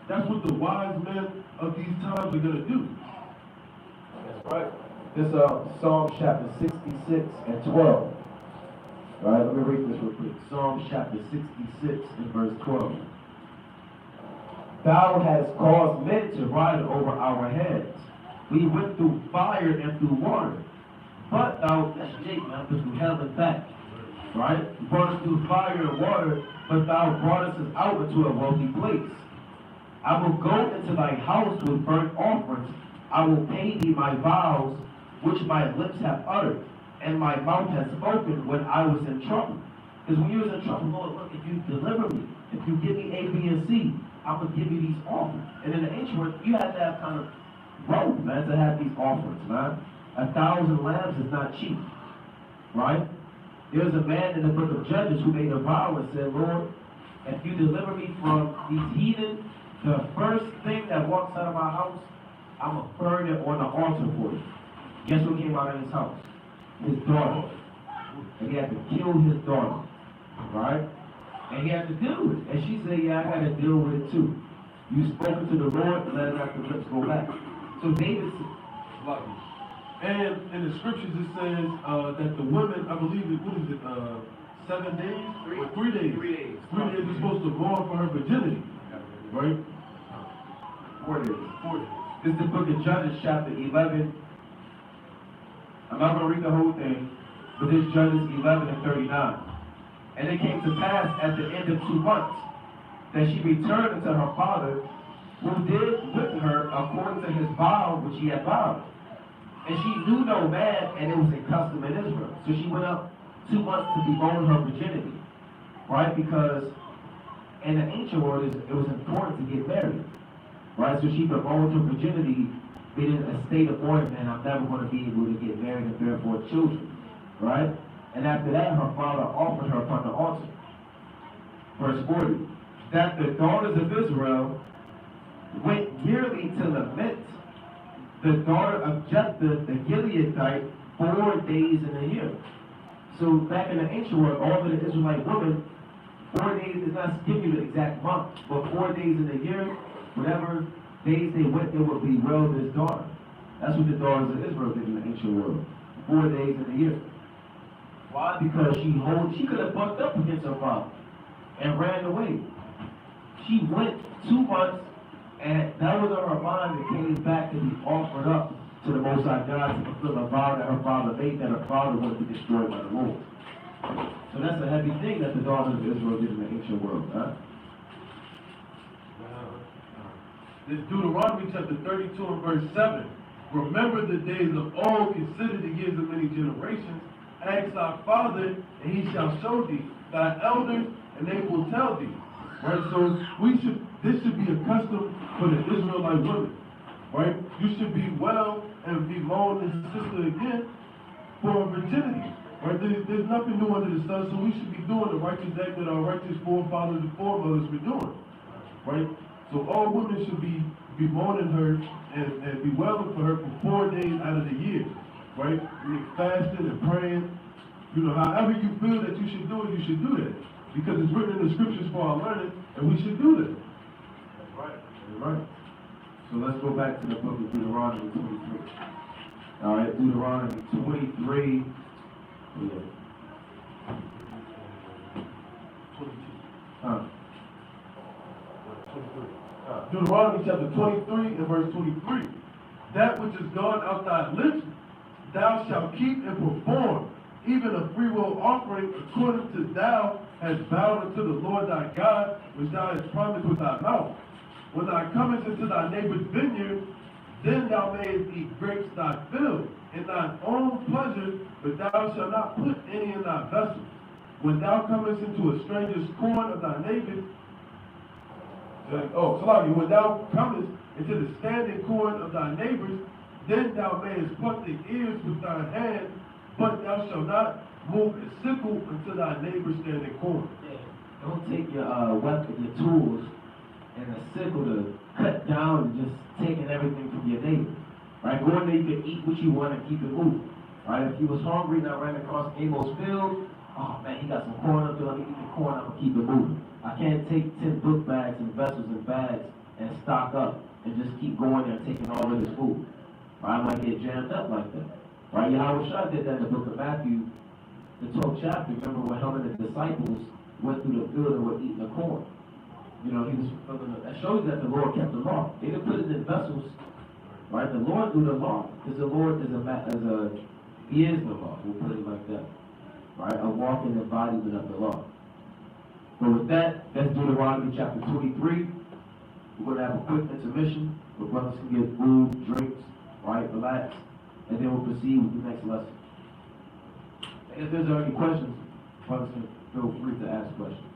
That's what the wise men of these times are going to do. That's right. This Psalm chapter 66 and 12. All right, let me read this real quick. Psalm chapter 66 and verse 12. Thou hast caused men to ride over our heads. We went through fire and through water. But thou, that's Jake, man, through hell and back. Right? You brought us through fire and water, but thou broughtest us out into a wealthy place. I will go into thy house with burnt offerings. I will pay thee my vows, which my lips have uttered, and my mouth has spoken when I was in trouble. Because when you was in trouble, Lord, look, if you deliver me, if you give me A, B, and C, I'm going to give you these offerings. And in the ancient world, you had to have kind of wealth, man, to have these offerings, man. 1,000 lambs is not cheap, right? There's a man in the book of Judges who made a vow and said, Lord, if you deliver me from these heathen, the first thing that walks out of my house, I'm going to burn it on the altar for you. Guess what came out of his house? His daughter. And he had to kill his daughter. Right? And he had to deal with it. And she said, yeah, I had to deal with it too. You spoken to the Lord, let it have the lips go back. So David said, and in the scriptures it says that the women, I believe it, 7 days? 3 days. 3 days. 3 days is supposed to mourn for her virginity. Right? 4 days. 4 days. This is the book of Judges, chapter 11. I'm not going to read the whole thing, but this Judges 11 and 39. And it came to pass at the end of 2 months that she returned unto her father, who did with her according to his vow which he had vowed. And she knew no man, and it was a custom in Israel. So she went up 2 months to bemoan her virginity, right? Because in the ancient world, it was important to get married, right? So she bemoaned her virginity, being in a state of mourning, man, I'm never going to be able to get married and bear 4 children, right? And after that, her father offered her upon the altar. Verse 40, that the daughters of Israel went yearly to lament the daughter of Jephthah the Gileadite 4 days in a year. So back in the ancient world, all of the Israelite women, 4 days is not giving you the exact month, but 4 days in a year, whatever days they went, they would bewail this daughter. That's what the daughters of Israel did in the ancient world. 4 days in a year. Why? Because she could have bucked up against her father and ran away. She went 2 months, and that was on her mind and came back to be offered up to the Most High God to fulfill a vow that her father made, that her father wanted to be destroyed by the Lord. So that's a heavy thing that the daughters of Israel did in the ancient world. Huh? This Deuteronomy chapter 32 and verse 7. Remember the days of old, consider the years of many generations. Ask thy father, and he shall show thee, thy elders, and they will tell thee. Right? So this should be a custom for the Israelite women. Right? You should be well and bemoan this sister again for virginity. Right? There's nothing new under the sun, so we should be doing the righteous act that our righteous forefathers and foremothers were doing. Right? So all women should be bemoaning her and bewailing for her for 4 days out of the year. Right? Fasting and praying. You know, however you feel that you should do it, you should do that. Because it's written in the scriptures for our learning, and we should do that. That's right. That's right. So let's go back to the book of Deuteronomy 23. All right, Deuteronomy 23. Yeah. 22. Deuteronomy chapter 23 and verse 23. That which is gone out thy lips, thou shalt keep and perform, even a freewill offering, according to thou hast vowed unto the Lord thy God, which thou hast promised with thy mouth. When thou comest into thy neighbor's vineyard, then thou mayest eat grapes thy fill in thine own pleasure, but thou shalt not put any in thy vessel. When thou comest into a stranger's corn of thy neighbor, when thou comest into the standing corn of thy neighbors, then thou mayest pluck the ears with thine hand, but thou shalt not move a sickle unto thy neighbor's standing corn. Yeah. Don't take your weapon, your tools, and a sickle to cut down and just taking everything from your neighbor. Right? Go in there, you can eat what you want and keep it moving. Right? If you was hungry and I ran across Amos field, oh man, he got some corn up there, let me eat the corn, I'm gonna keep it moving. I can't take 10 book bags and vessels and bags and stock up and just keep going there and taking all of this food. Right? I might get jammed up like that. Right? Yahweh Shah did that in the book of Matthew, the 12th chapter. Remember when him and the disciples went through the field and were eating the corn. You know, he was fulfilling that shows that the Lord kept the law. They didn't put it in vessels. Right? The Lord knew the law. Because the Lord he is the law. We'll put it like that. Right? A walking embodiment of the law. But with that, that's Deuteronomy chapter 23. We're going to have a quick intermission where brothers can get food, drinks, right? Relax. And then we'll proceed with the next lesson. And if there's any questions, brothers can feel free to ask questions.